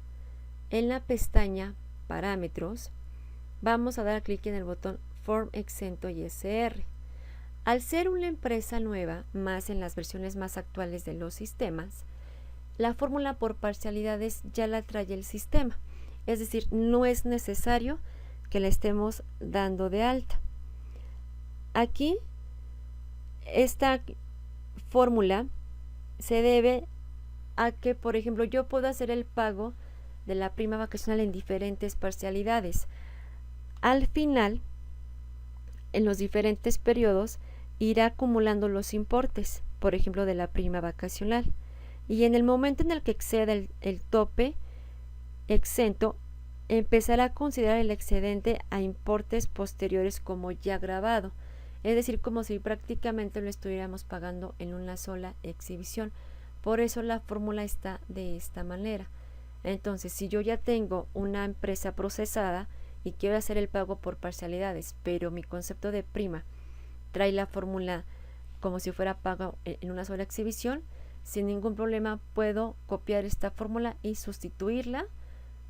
en la pestaña parámetros, vamos a dar clic en el botón Form exento ISR. Al ser una empresa nueva, más en las versiones más actuales de los sistemas, la fórmula por parcialidades ya la trae el sistema, es decir, no es necesario que la estemos dando de alta. Aquí, esta fórmula se debe a que, por ejemplo, yo puedo hacer el pago de la prima vacacional en diferentes parcialidades. Al final, en los diferentes periodos, irá acumulando los importes, por ejemplo, de la prima vacacional. Y en el momento en el que exceda el tope exento, empezará a considerar el excedente a importes posteriores como ya grabado. Es decir, como si prácticamente lo estuviéramos pagando en una sola exhibición. Por eso la fórmula está de esta manera. Entonces, si yo ya tengo una empresa procesada y quiero hacer el pago por parcialidades, pero mi concepto de prima trae la fórmula como si fuera pago en una sola exhibición, sin ningún problema puedo copiar esta fórmula y sustituirla,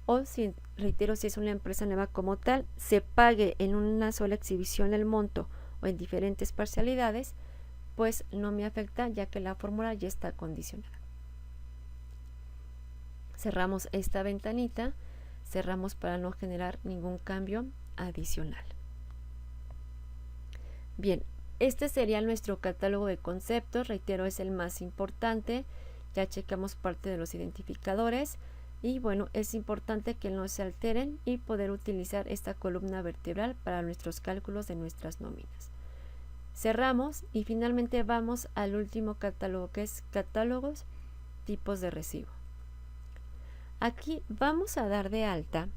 o si, reitero, si es una empresa nueva como tal, se pague en una sola exhibición el monto o en diferentes parcialidades, pues no me afecta ya que la fórmula ya está condicionada. Cerramos esta ventanita, cerramos para no generar ningún cambio adicional. Bien, este sería nuestro catálogo de conceptos, reitero, es el más importante, ya checamos parte de los identificadores y bueno, es importante que no se alteren y poder utilizar esta columna vertebral para nuestros cálculos de nuestras nóminas. Cerramos y finalmente vamos al último catálogo, que es catálogos, tipos de recibo. Aquí vamos a dar de alta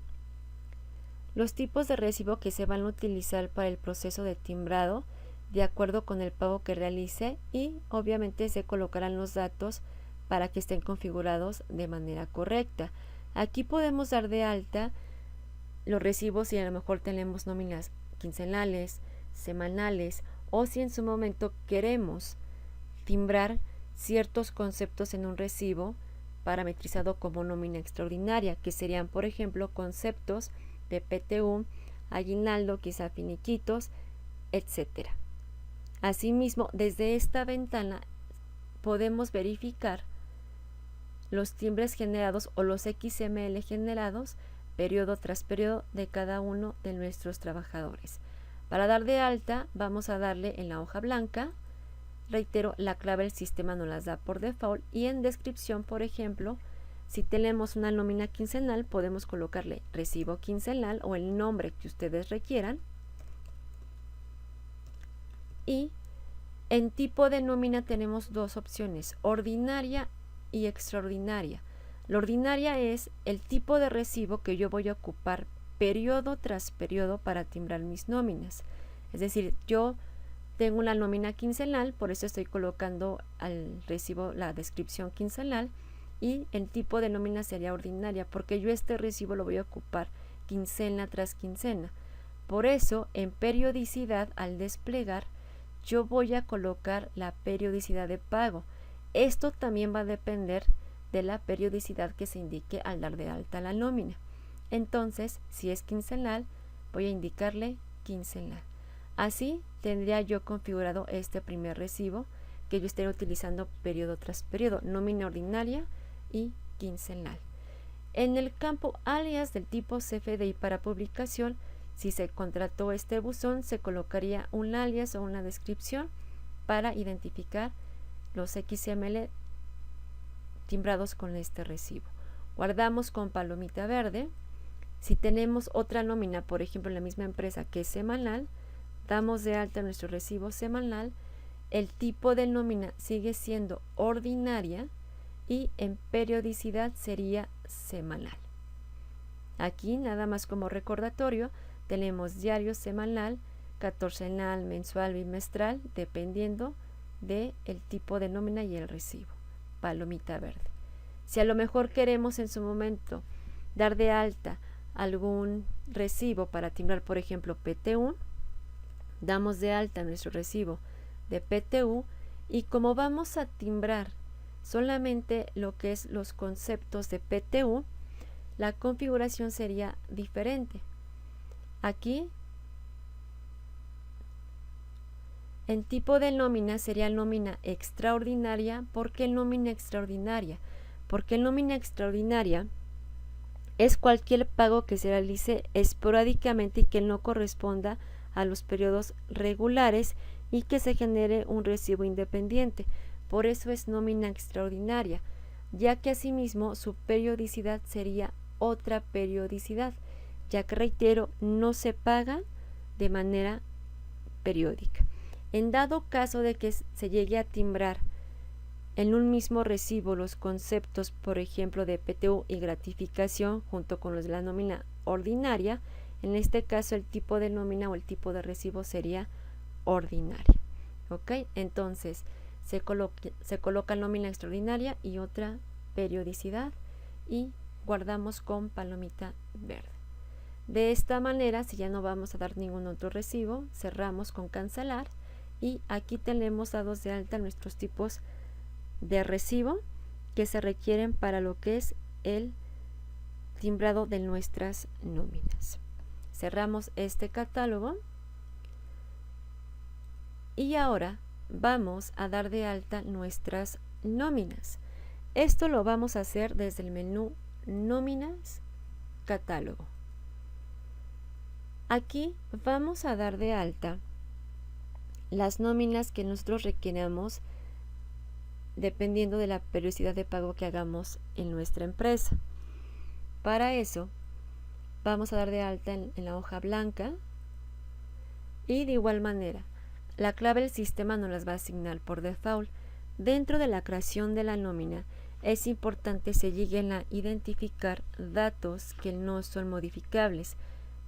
los tipos de recibo que se van a utilizar para el proceso de timbrado de acuerdo con el pago que realice y obviamente se colocarán los datos para que estén configurados de manera correcta. Aquí podemos dar de alta los recibos si a lo mejor tenemos nóminas quincenales, semanales o si en su momento queremos timbrar ciertos conceptos en un recibo parametrizado como nómina extraordinaria, que serían por ejemplo conceptos de PTU, aguinaldo, quizá finiquitos, etcétera. Asimismo, desde esta ventana podemos verificar los timbres generados o los XML generados periodo tras periodo de cada uno de nuestros trabajadores. Para dar de alta vamos a darle en la hoja blanca, reitero, la clave del sistema nos las da por default y en descripción, por ejemplo, si tenemos una nómina quincenal podemos colocarle recibo quincenal o el nombre que ustedes requieran. Y en tipo de nómina tenemos dos opciones, ordinaria y extraordinaria. La ordinaria es el tipo de recibo que yo voy a ocupar periodo tras periodo para timbrar mis nóminas. Es decir, yo tengo una nómina quincenal, por eso estoy colocando al recibo la descripción quincenal y el tipo de nómina sería ordinaria porque yo este recibo lo voy a ocupar quincena tras quincena. Por eso en periodicidad al desplegar yo voy a colocar la periodicidad de pago. Esto también va a depender de la periodicidad que se indique al dar de alta la nómina. Entonces, si es quincenal, voy a indicarle quincenal. Así tendría yo configurado este primer recibo que yo estaría utilizando periodo tras periodo, nómina ordinaria y quincenal. En el campo alias del tipo CFDI para publicación, si se contrató este buzón, se colocaría un alias o una descripción para identificar los XML timbrados con este recibo. Guardamos con palomita verde. Si tenemos otra nómina, por ejemplo en la misma empresa que es semanal, damos de alta nuestro recibo semanal, el tipo de nómina sigue siendo ordinaria y en periodicidad sería semanal. Aquí nada más como recordatorio tenemos diario, semanal, catorcenal, mensual, bimestral, dependiendo del tipo de nómina y el recibo. Palomita verde. Si a lo mejor queremos en su momento dar de alta algún recibo para timbrar, por ejemplo, PTU, damos de alta nuestro recibo de PTU y como vamos a timbrar solamente lo que es los conceptos de PTU, la configuración sería diferente. Aquí en tipo de nómina sería nómina extraordinaria. ¿Por qué nómina extraordinaria? Porque nómina extraordinaria es cualquier pago que se realice esporádicamente y que no corresponda a los periodos regulares y que se genere un recibo independiente. Por eso es nómina extraordinaria, ya que asimismo su periodicidad sería otra periodicidad, ya que reitero, no se paga de manera periódica. En dado caso de que se llegue a timbrar en un mismo recibo los conceptos, por ejemplo, de PTU y gratificación junto con los de la nómina ordinaria, en este caso el tipo de nómina o el tipo de recibo sería ordinario. ¿Ok? Entonces se coloca nómina extraordinaria y otra periodicidad y guardamos con palomita verde. De esta manera, si ya no vamos a dar ningún otro recibo, cerramos con cancelar y aquí tenemos dados de alta nuestros tipos de recibo que se requieren para lo que es el timbrado de nuestras nóminas. Cerramos este catálogo y ahora vamos a dar de alta nuestras nóminas. Esto lo vamos a hacer desde el menú Nóminas, Catálogo. Aquí vamos a dar de alta las nóminas que nosotros requeramos dependiendo de la periodicidad de pago que hagamos en nuestra empresa. Para eso vamos a dar de alta en la hoja blanca y de igual manera la clave del sistema nos las va a asignar por default. Dentro de la creación de la nómina es importante se lleguen a identificar datos que no son modificables.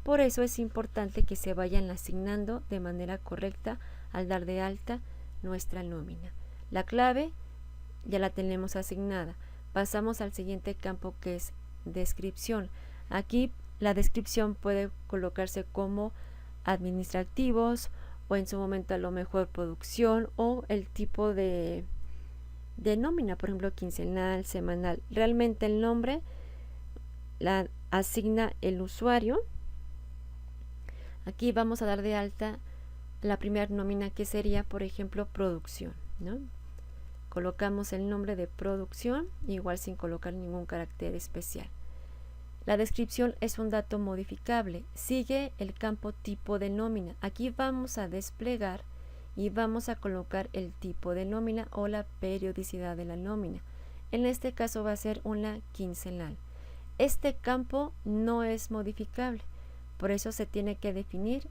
Por eso es importante que se vayan asignando de manera correcta al dar de alta nuestra nómina. La clave ya la tenemos asignada. Pasamos al siguiente campo, que es descripción. Aquí la descripción puede colocarse como administrativos o en su momento a lo mejor producción o el tipo de nómina, por ejemplo quincenal, semanal. Realmente el nombre la asigna el usuario. Aquí vamos a dar de alta la primera nómina, que sería por ejemplo producción, ¿no? Colocamos el nombre de producción, igual sin colocar ningún carácter especial. La descripción es un dato modificable, sigue el campo tipo de nómina. Aquí vamos a desplegar y vamos a colocar el tipo de nómina o la periodicidad de la nómina. En este caso va a ser una quincenal. Este campo no es modificable, por eso se tiene que definir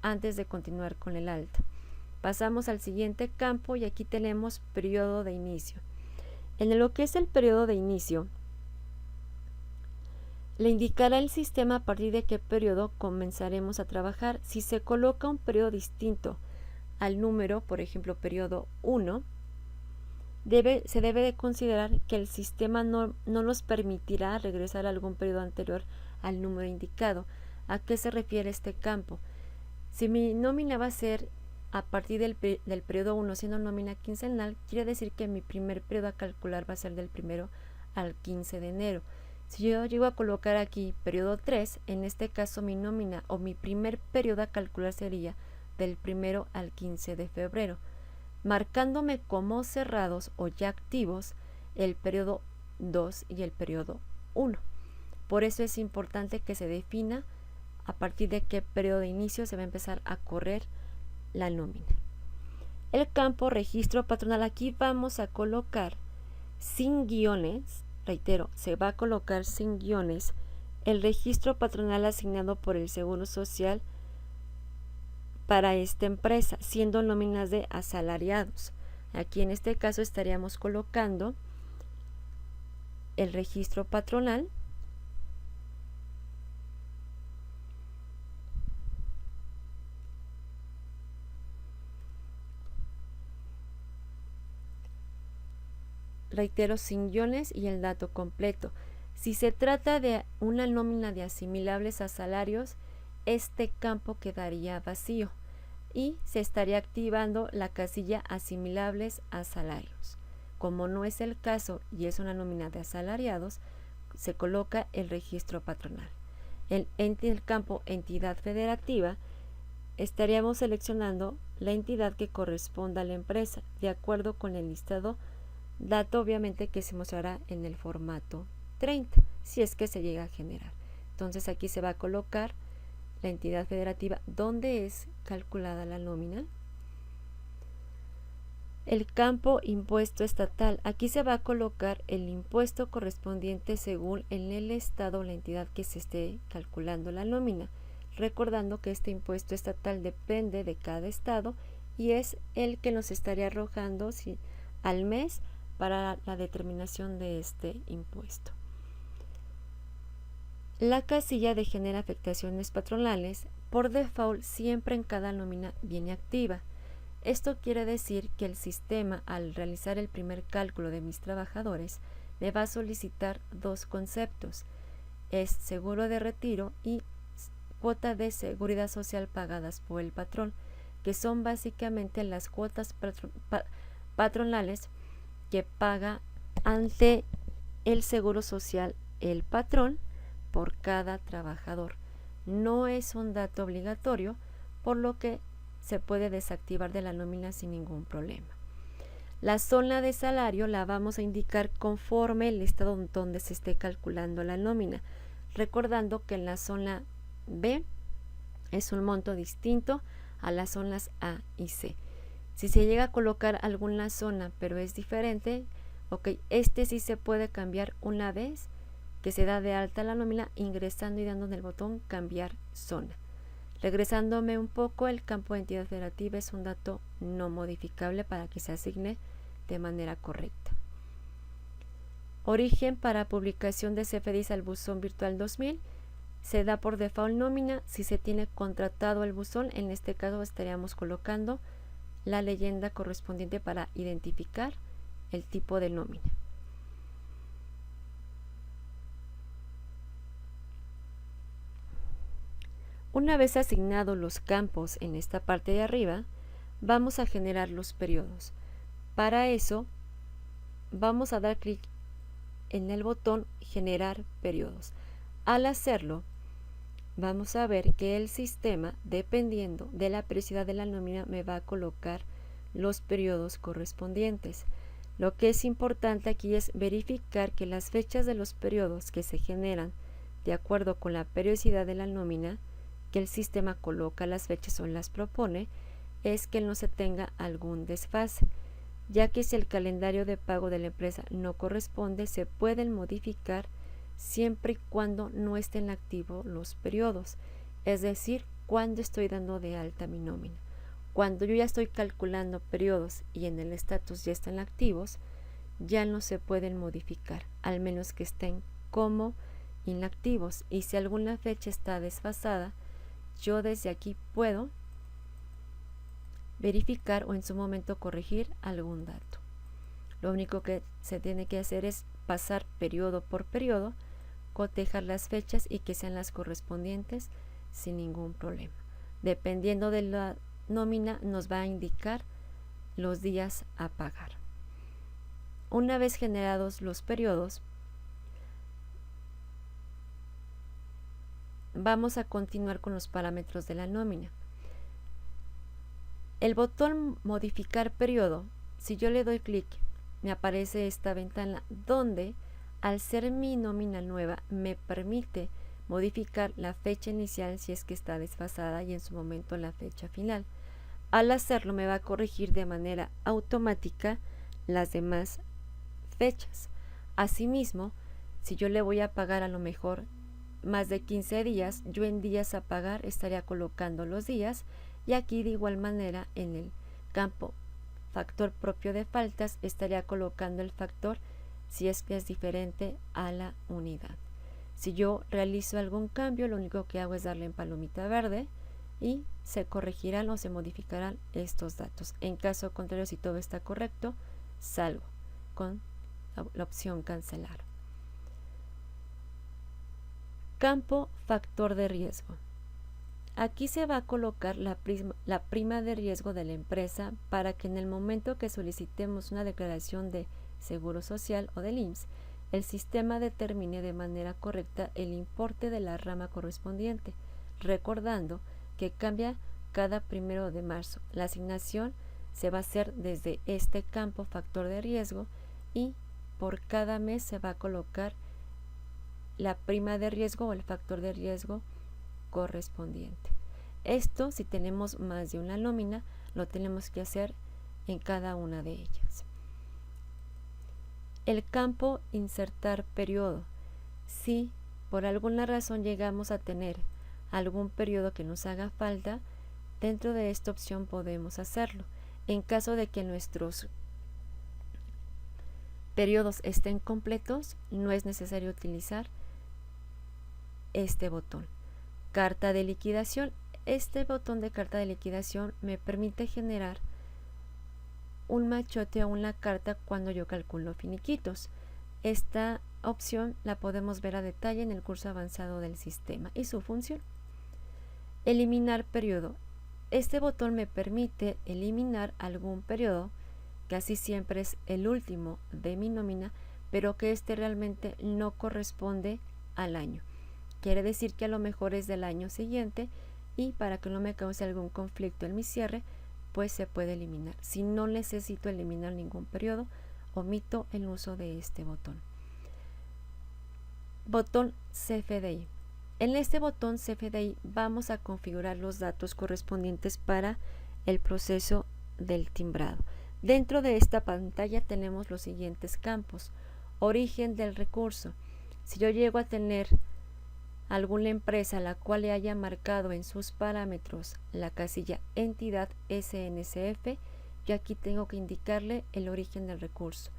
antes de continuar con el alta. Pasamos al siguiente campo y aquí tenemos periodo de inicio. En lo que es el periodo de inicio, le indicará el sistema a partir de qué periodo comenzaremos a trabajar. Si se coloca un periodo distinto al número, por ejemplo periodo 1, se debe de considerar que el sistema no nos permitirá regresar a algún periodo anterior al número indicado. ¿A qué se refiere este campo? Si mi nómina va a ser a partir del periodo 1 siendo nómina quincenal, quiere decir que mi primer periodo a calcular va a ser del 1 al 15 de enero. Si yo llego a colocar aquí periodo 3, en este caso mi nómina o mi primer periodo a calcular sería del 1 al 15 de febrero, marcándome como cerrados o ya activos el periodo 2 y el periodo 1. Por eso es importante que se defina a partir de qué periodo de inicio se va a empezar a correr la nómina. El campo registro patronal, aquí vamos a colocar sin guiones. Reitero, se va a colocar sin guiones el registro patronal asignado por el Seguro Social para esta empresa, siendo nóminas de asalariados. Aquí en este caso estaríamos colocando el registro patronal reitero, sin guiones y el dato completo. Si se trata de una nómina de asimilables a salarios, este campo quedaría vacío y se estaría activando la casilla asimilables a salarios. Como no es el caso y es una nómina de asalariados, se coloca el registro patronal. En el campo entidad federativa, estaríamos seleccionando la entidad que corresponda a la empresa, de acuerdo con el listado, dato obviamente que se mostrará en el formato 30, si es que se llega a generar. Entonces aquí se va a colocar la entidad federativa donde es calculada la nómina. El campo impuesto estatal, aquí se va a colocar el impuesto correspondiente según en el estado o la entidad que se esté calculando la nómina, recordando que este impuesto estatal depende de cada estado y es el que nos estaría arrojando al mes para la determinación de este impuesto. La casilla de genera afectaciones patronales, por default siempre en cada nómina viene activa. Esto quiere decir que el sistema, al realizar el primer cálculo de mis trabajadores, me va a solicitar dos conceptos: es seguro de retiro y cuota de seguridad social pagadas por el patrón, que son básicamente las cuotas patronales que paga ante el seguro social el patrón por cada trabajador. No es un dato obligatorio, por lo que se puede desactivar de la nómina sin ningún problema. La zona de salario la vamos a indicar conforme el estado donde se esté calculando la nómina, recordando que en la zona B es un monto distinto a las zonas A y C. Si se llega a colocar alguna zona pero es diferente, este sí se puede cambiar una vez que se da de alta la nómina ingresando y dando en el botón cambiar zona. Regresándome un poco, el campo de entidad federativa es un dato no modificable para que se asigne de manera correcta. Origen para publicación de CFDIs al buzón virtual 2000. se da por default nómina. Si se tiene contratado el buzón, en este caso estaríamos colocando la leyenda correspondiente para identificar el tipo de nómina. Una vez asignados los campos en esta parte de arriba, vamos a generar los periodos. Para eso, vamos a dar clic en el botón Generar periodos. Al hacerlo, vamos a ver que el sistema, dependiendo de la periodicidad de la nómina, me va a colocar los periodos correspondientes. Lo que es importante aquí es verificar que las fechas de los periodos que se generan de acuerdo con la periodicidad de la nómina, que el sistema coloca las fechas o las propone, es que no se tenga algún desfase, ya que si el calendario de pago de la empresa no corresponde, se pueden modificar siempre y cuando no estén activos los periodos, es decir, cuando estoy dando de alta mi nómina. Cuando yo ya estoy calculando periodos y en el estatus ya están activos, ya no se pueden modificar, al menos que estén como inactivos. Y si alguna fecha está desfasada, yo desde aquí puedo verificar o en su momento corregir algún dato. Lo único que se tiene que hacer es pasar periodo por periodo, cotejar las fechas y que sean las correspondientes sin ningún problema. Dependiendo de la nómina, nos va a indicar los días a pagar. Una vez generados los periodos, vamos a continuar con los parámetros de la nómina. El botón modificar periodo, si yo le doy clic, me aparece esta ventana donde, al ser mi nómina nueva, me permite modificar la fecha inicial si es que está desfasada y en su momento la fecha final. Al hacerlo me va a corregir de manera automática las demás fechas. Asimismo, si yo le voy a pagar a lo mejor más de 15 días, yo en días a pagar estaría colocando los días, y aquí de igual manera en el campo factor propio de faltas estaría colocando el factor si es que es diferente a la unidad. Si yo realizo algún cambio, lo único que hago es darle en palomita verde y se corregirán o se modificarán estos datos. En caso contrario, si todo está correcto, salgo con la opción cancelar. Campo factor de riesgo. Aquí se va a colocar la prima de riesgo de la empresa para que en el momento que solicitemos una declaración de Seguro Social o del IMSS, el sistema determine de manera correcta el importe de la rama correspondiente, recordando que cambia cada 1 de marzo. La asignación se va a hacer desde este campo factor de riesgo y por cada mes se va a colocar la prima de riesgo o el factor de riesgo correspondiente. Esto, si tenemos más de una nómina, lo tenemos que hacer en cada una de ellas. El campo insertar periodo. Si por alguna razón llegamos a tener algún periodo que nos haga falta, dentro de esta opción podemos hacerlo. En caso de que nuestros periodos estén completos, no es necesario utilizar este botón. Carta de liquidación. Este botón de carta de liquidación me permite generar un machote o una carta cuando yo calculo finiquitos. Esta opción la podemos ver a detalle en el curso avanzado del sistema y su función. Eliminar periodo. Este botón me permite eliminar algún periodo, casi siempre es el último de mi nómina, pero que este realmente no corresponde al año. Quiere decir que a lo mejor es del año siguiente y para que no me cause algún conflicto en mi cierre, pues se puede eliminar. Si no necesito eliminar ningún periodo, omito el uso de este botón. Botón CFDI. En este botón CFDI vamos a configurar los datos correspondientes para el proceso del timbrado. Dentro de esta pantalla tenemos los siguientes campos. Origen del recurso. Si yo llego a tener alguna empresa a la cual le haya marcado en sus parámetros la casilla entidad SNCF, yo aquí tengo que indicarle el origen del recurso,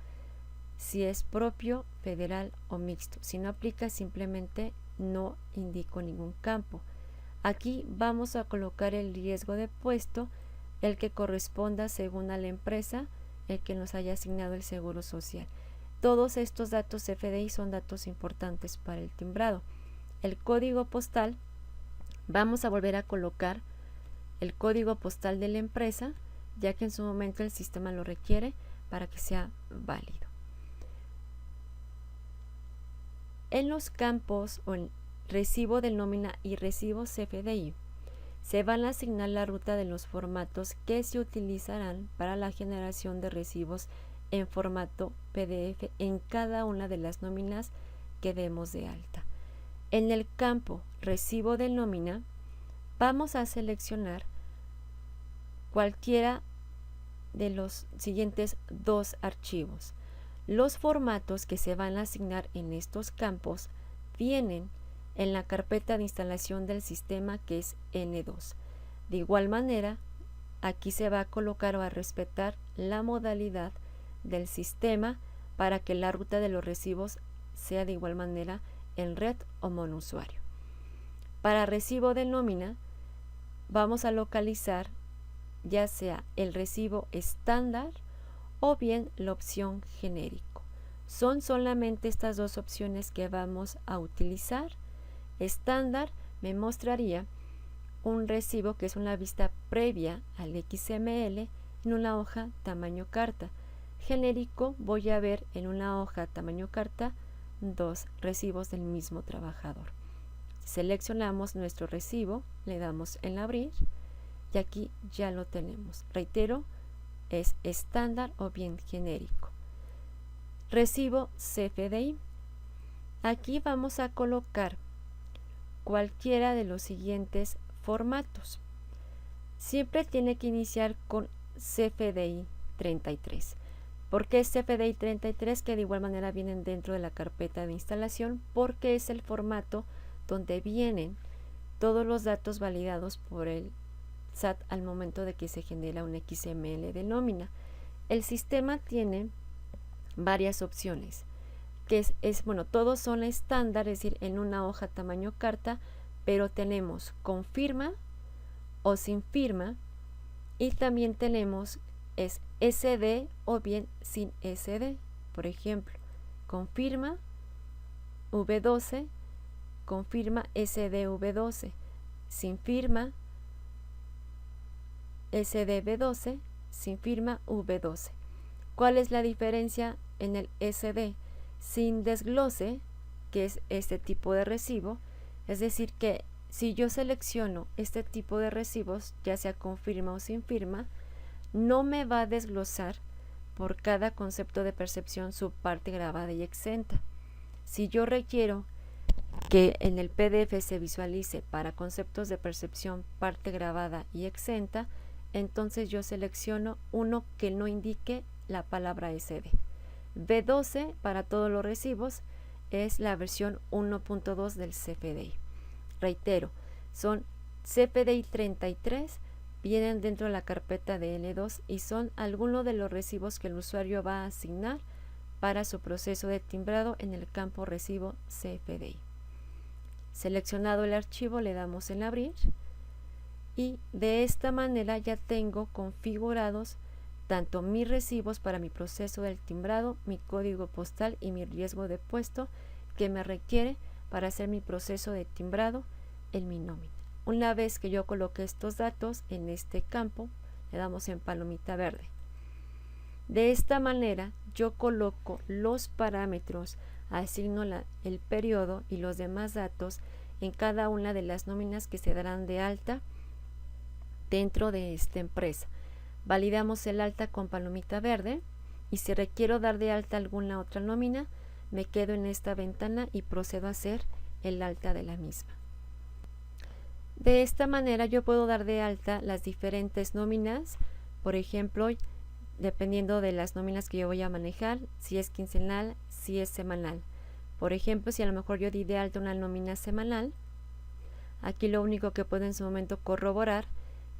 si es propio, federal o mixto. Si no aplica, simplemente no indico ningún campo. Aquí vamos a colocar el riesgo de puesto, el que corresponda según a la empresa, el que nos haya asignado el seguro social. Todos estos datos CFDI son datos importantes para el timbrado. El código postal, vamos a volver a colocar el código postal de la empresa, ya que en su momento el sistema lo requiere para que sea válido. En los campos o en recibo de nómina y recibo CFDI, se van a asignar la ruta de los formatos que se utilizarán para la generación de recibos en formato PDF en cada una de las nóminas que demos de alta. En el campo recibo de nómina, vamos a seleccionar cualquiera de los siguientes dos archivos. Los formatos que se van a asignar en estos campos vienen en la carpeta de instalación del sistema, que es N2. De igual manera, aquí se va a colocar o a respetar la modalidad del sistema para que la ruta de los recibos sea de igual manera en red o monousuario. Para recibo de nómina, vamos a localizar ya sea el recibo estándar o bien la opción genérico. Son solamente estas dos opciones que vamos a utilizar. Estándar me mostraría un recibo que es una vista previa al XML en una hoja tamaño carta. Genérico voy a ver en una hoja tamaño carta dos recibos del mismo trabajador. Seleccionamos nuestro recibo, le damos en abrir y aquí ya lo tenemos. Reitero, es estándar o bien genérico. Recibo CFDI. Aquí vamos a colocar cualquiera de los siguientes formatos. Siempre tiene que iniciar con CFDI 33. ¿Por qué CFDI 33? Que de igual manera vienen dentro de la carpeta de instalación, porque es el formato donde vienen todos los datos validados por el SAT al momento de que se genera un XML de nómina. El sistema tiene varias opciones, que bueno, todos son estándar, es decir, en una hoja tamaño carta, pero tenemos con firma o sin firma, y también tenemos es SD o bien sin SD. Por ejemplo, con firma V12, con firma SDV12, sin firma SDV12, sin firma V12. ¿Cuál es la diferencia en el SD? Sin desglose, que es este tipo de recibo, es decir que si yo selecciono este tipo de recibos, ya sea con firma o sin firma, no me va a desglosar por cada concepto de percepción su parte grabada y exenta. Si yo requiero que en el PDF se visualice para conceptos de percepción parte grabada y exenta, entonces yo selecciono uno que no indique la palabra SD. V12 para todos los recibos es la versión 1.2 del CFDI. Reitero, son CFDI 33, vienen dentro de la carpeta de N2 y son algunos de los recibos que el usuario va a asignar para su proceso de timbrado en el campo recibo CFDI. Seleccionado el archivo, le damos en abrir y de esta manera ya tengo configurados tanto mis recibos para mi proceso del timbrado, mi código postal y mi riesgo de puesto que me requiere para hacer mi proceso de timbrado en mi nómina. Una vez que yo coloque estos datos en este campo, le damos en palomita verde. De esta manera yo coloco los parámetros, asigno el periodo y los demás datos en cada una de las nóminas que se darán de alta dentro de esta empresa. Validamos el alta con palomita verde y si requiero dar de alta alguna otra nómina, me quedo en esta ventana y procedo a hacer el alta de la misma. De esta manera yo puedo dar de alta las diferentes nóminas, por ejemplo, dependiendo de las nóminas que yo voy a manejar, si es quincenal, si es semanal. Por ejemplo, si a lo mejor yo di de alta una nómina semanal, aquí lo único que puedo en su momento corroborar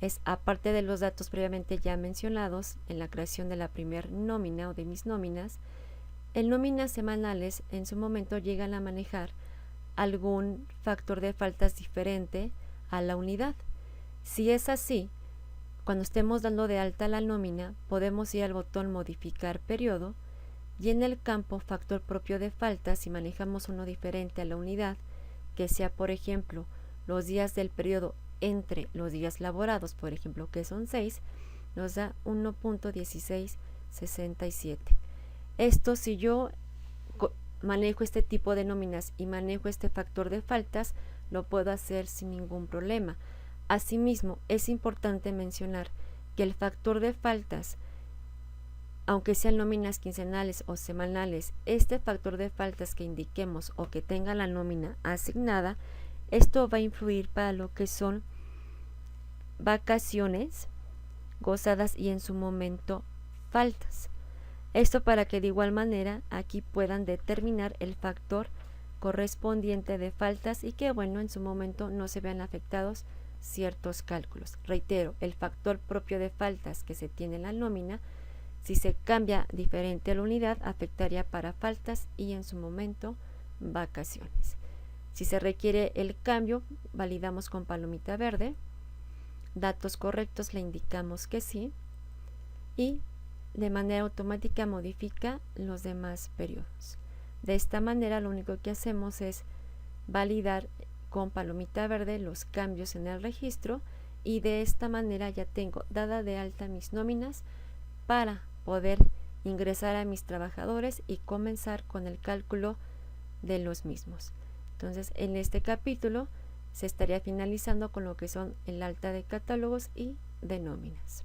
es, aparte de los datos previamente ya mencionados en la creación de la primera nómina o de mis nóminas, en nóminas semanales en su momento llegan a manejar algún factor de faltas diferente a la unidad. Si es así, cuando estemos dando de alta la nómina, podemos ir al botón modificar periodo y en el campo factor propio de faltas, si manejamos uno diferente a la unidad, que sea por ejemplo los días del periodo entre los días laborados, por ejemplo que son 6, nos da 1.1667. Esto, si yo manejo este tipo de nóminas y manejo este factor de faltas, lo puedo hacer sin ningún problema. Asimismo, es importante mencionar que el factor de faltas, aunque sean nóminas quincenales o semanales, este factor de faltas que indiquemos o que tenga la nómina asignada, esto va a influir para lo que son vacaciones gozadas y en su momento faltas. Esto para que de igual manera aquí puedan determinar el factor correspondiente de faltas y que bueno, en su momento no se vean afectados ciertos cálculos. Reitero, el factor propio de faltas que se tiene en la nómina, si se cambia diferente a la unidad, afectaría para faltas y en su momento vacaciones. Si se requiere el cambio, validamos con palomita verde. Datos correctos, le indicamos que sí y de manera automática modifica los demás periodos. De esta manera lo único que hacemos es validar con palomita verde los cambios en el registro y de esta manera ya tengo dada de alta mis nóminas para poder ingresar a mis trabajadores y comenzar con el cálculo de los mismos. Entonces, en este capítulo se estaría finalizando con lo que son el alta de catálogos y de nóminas.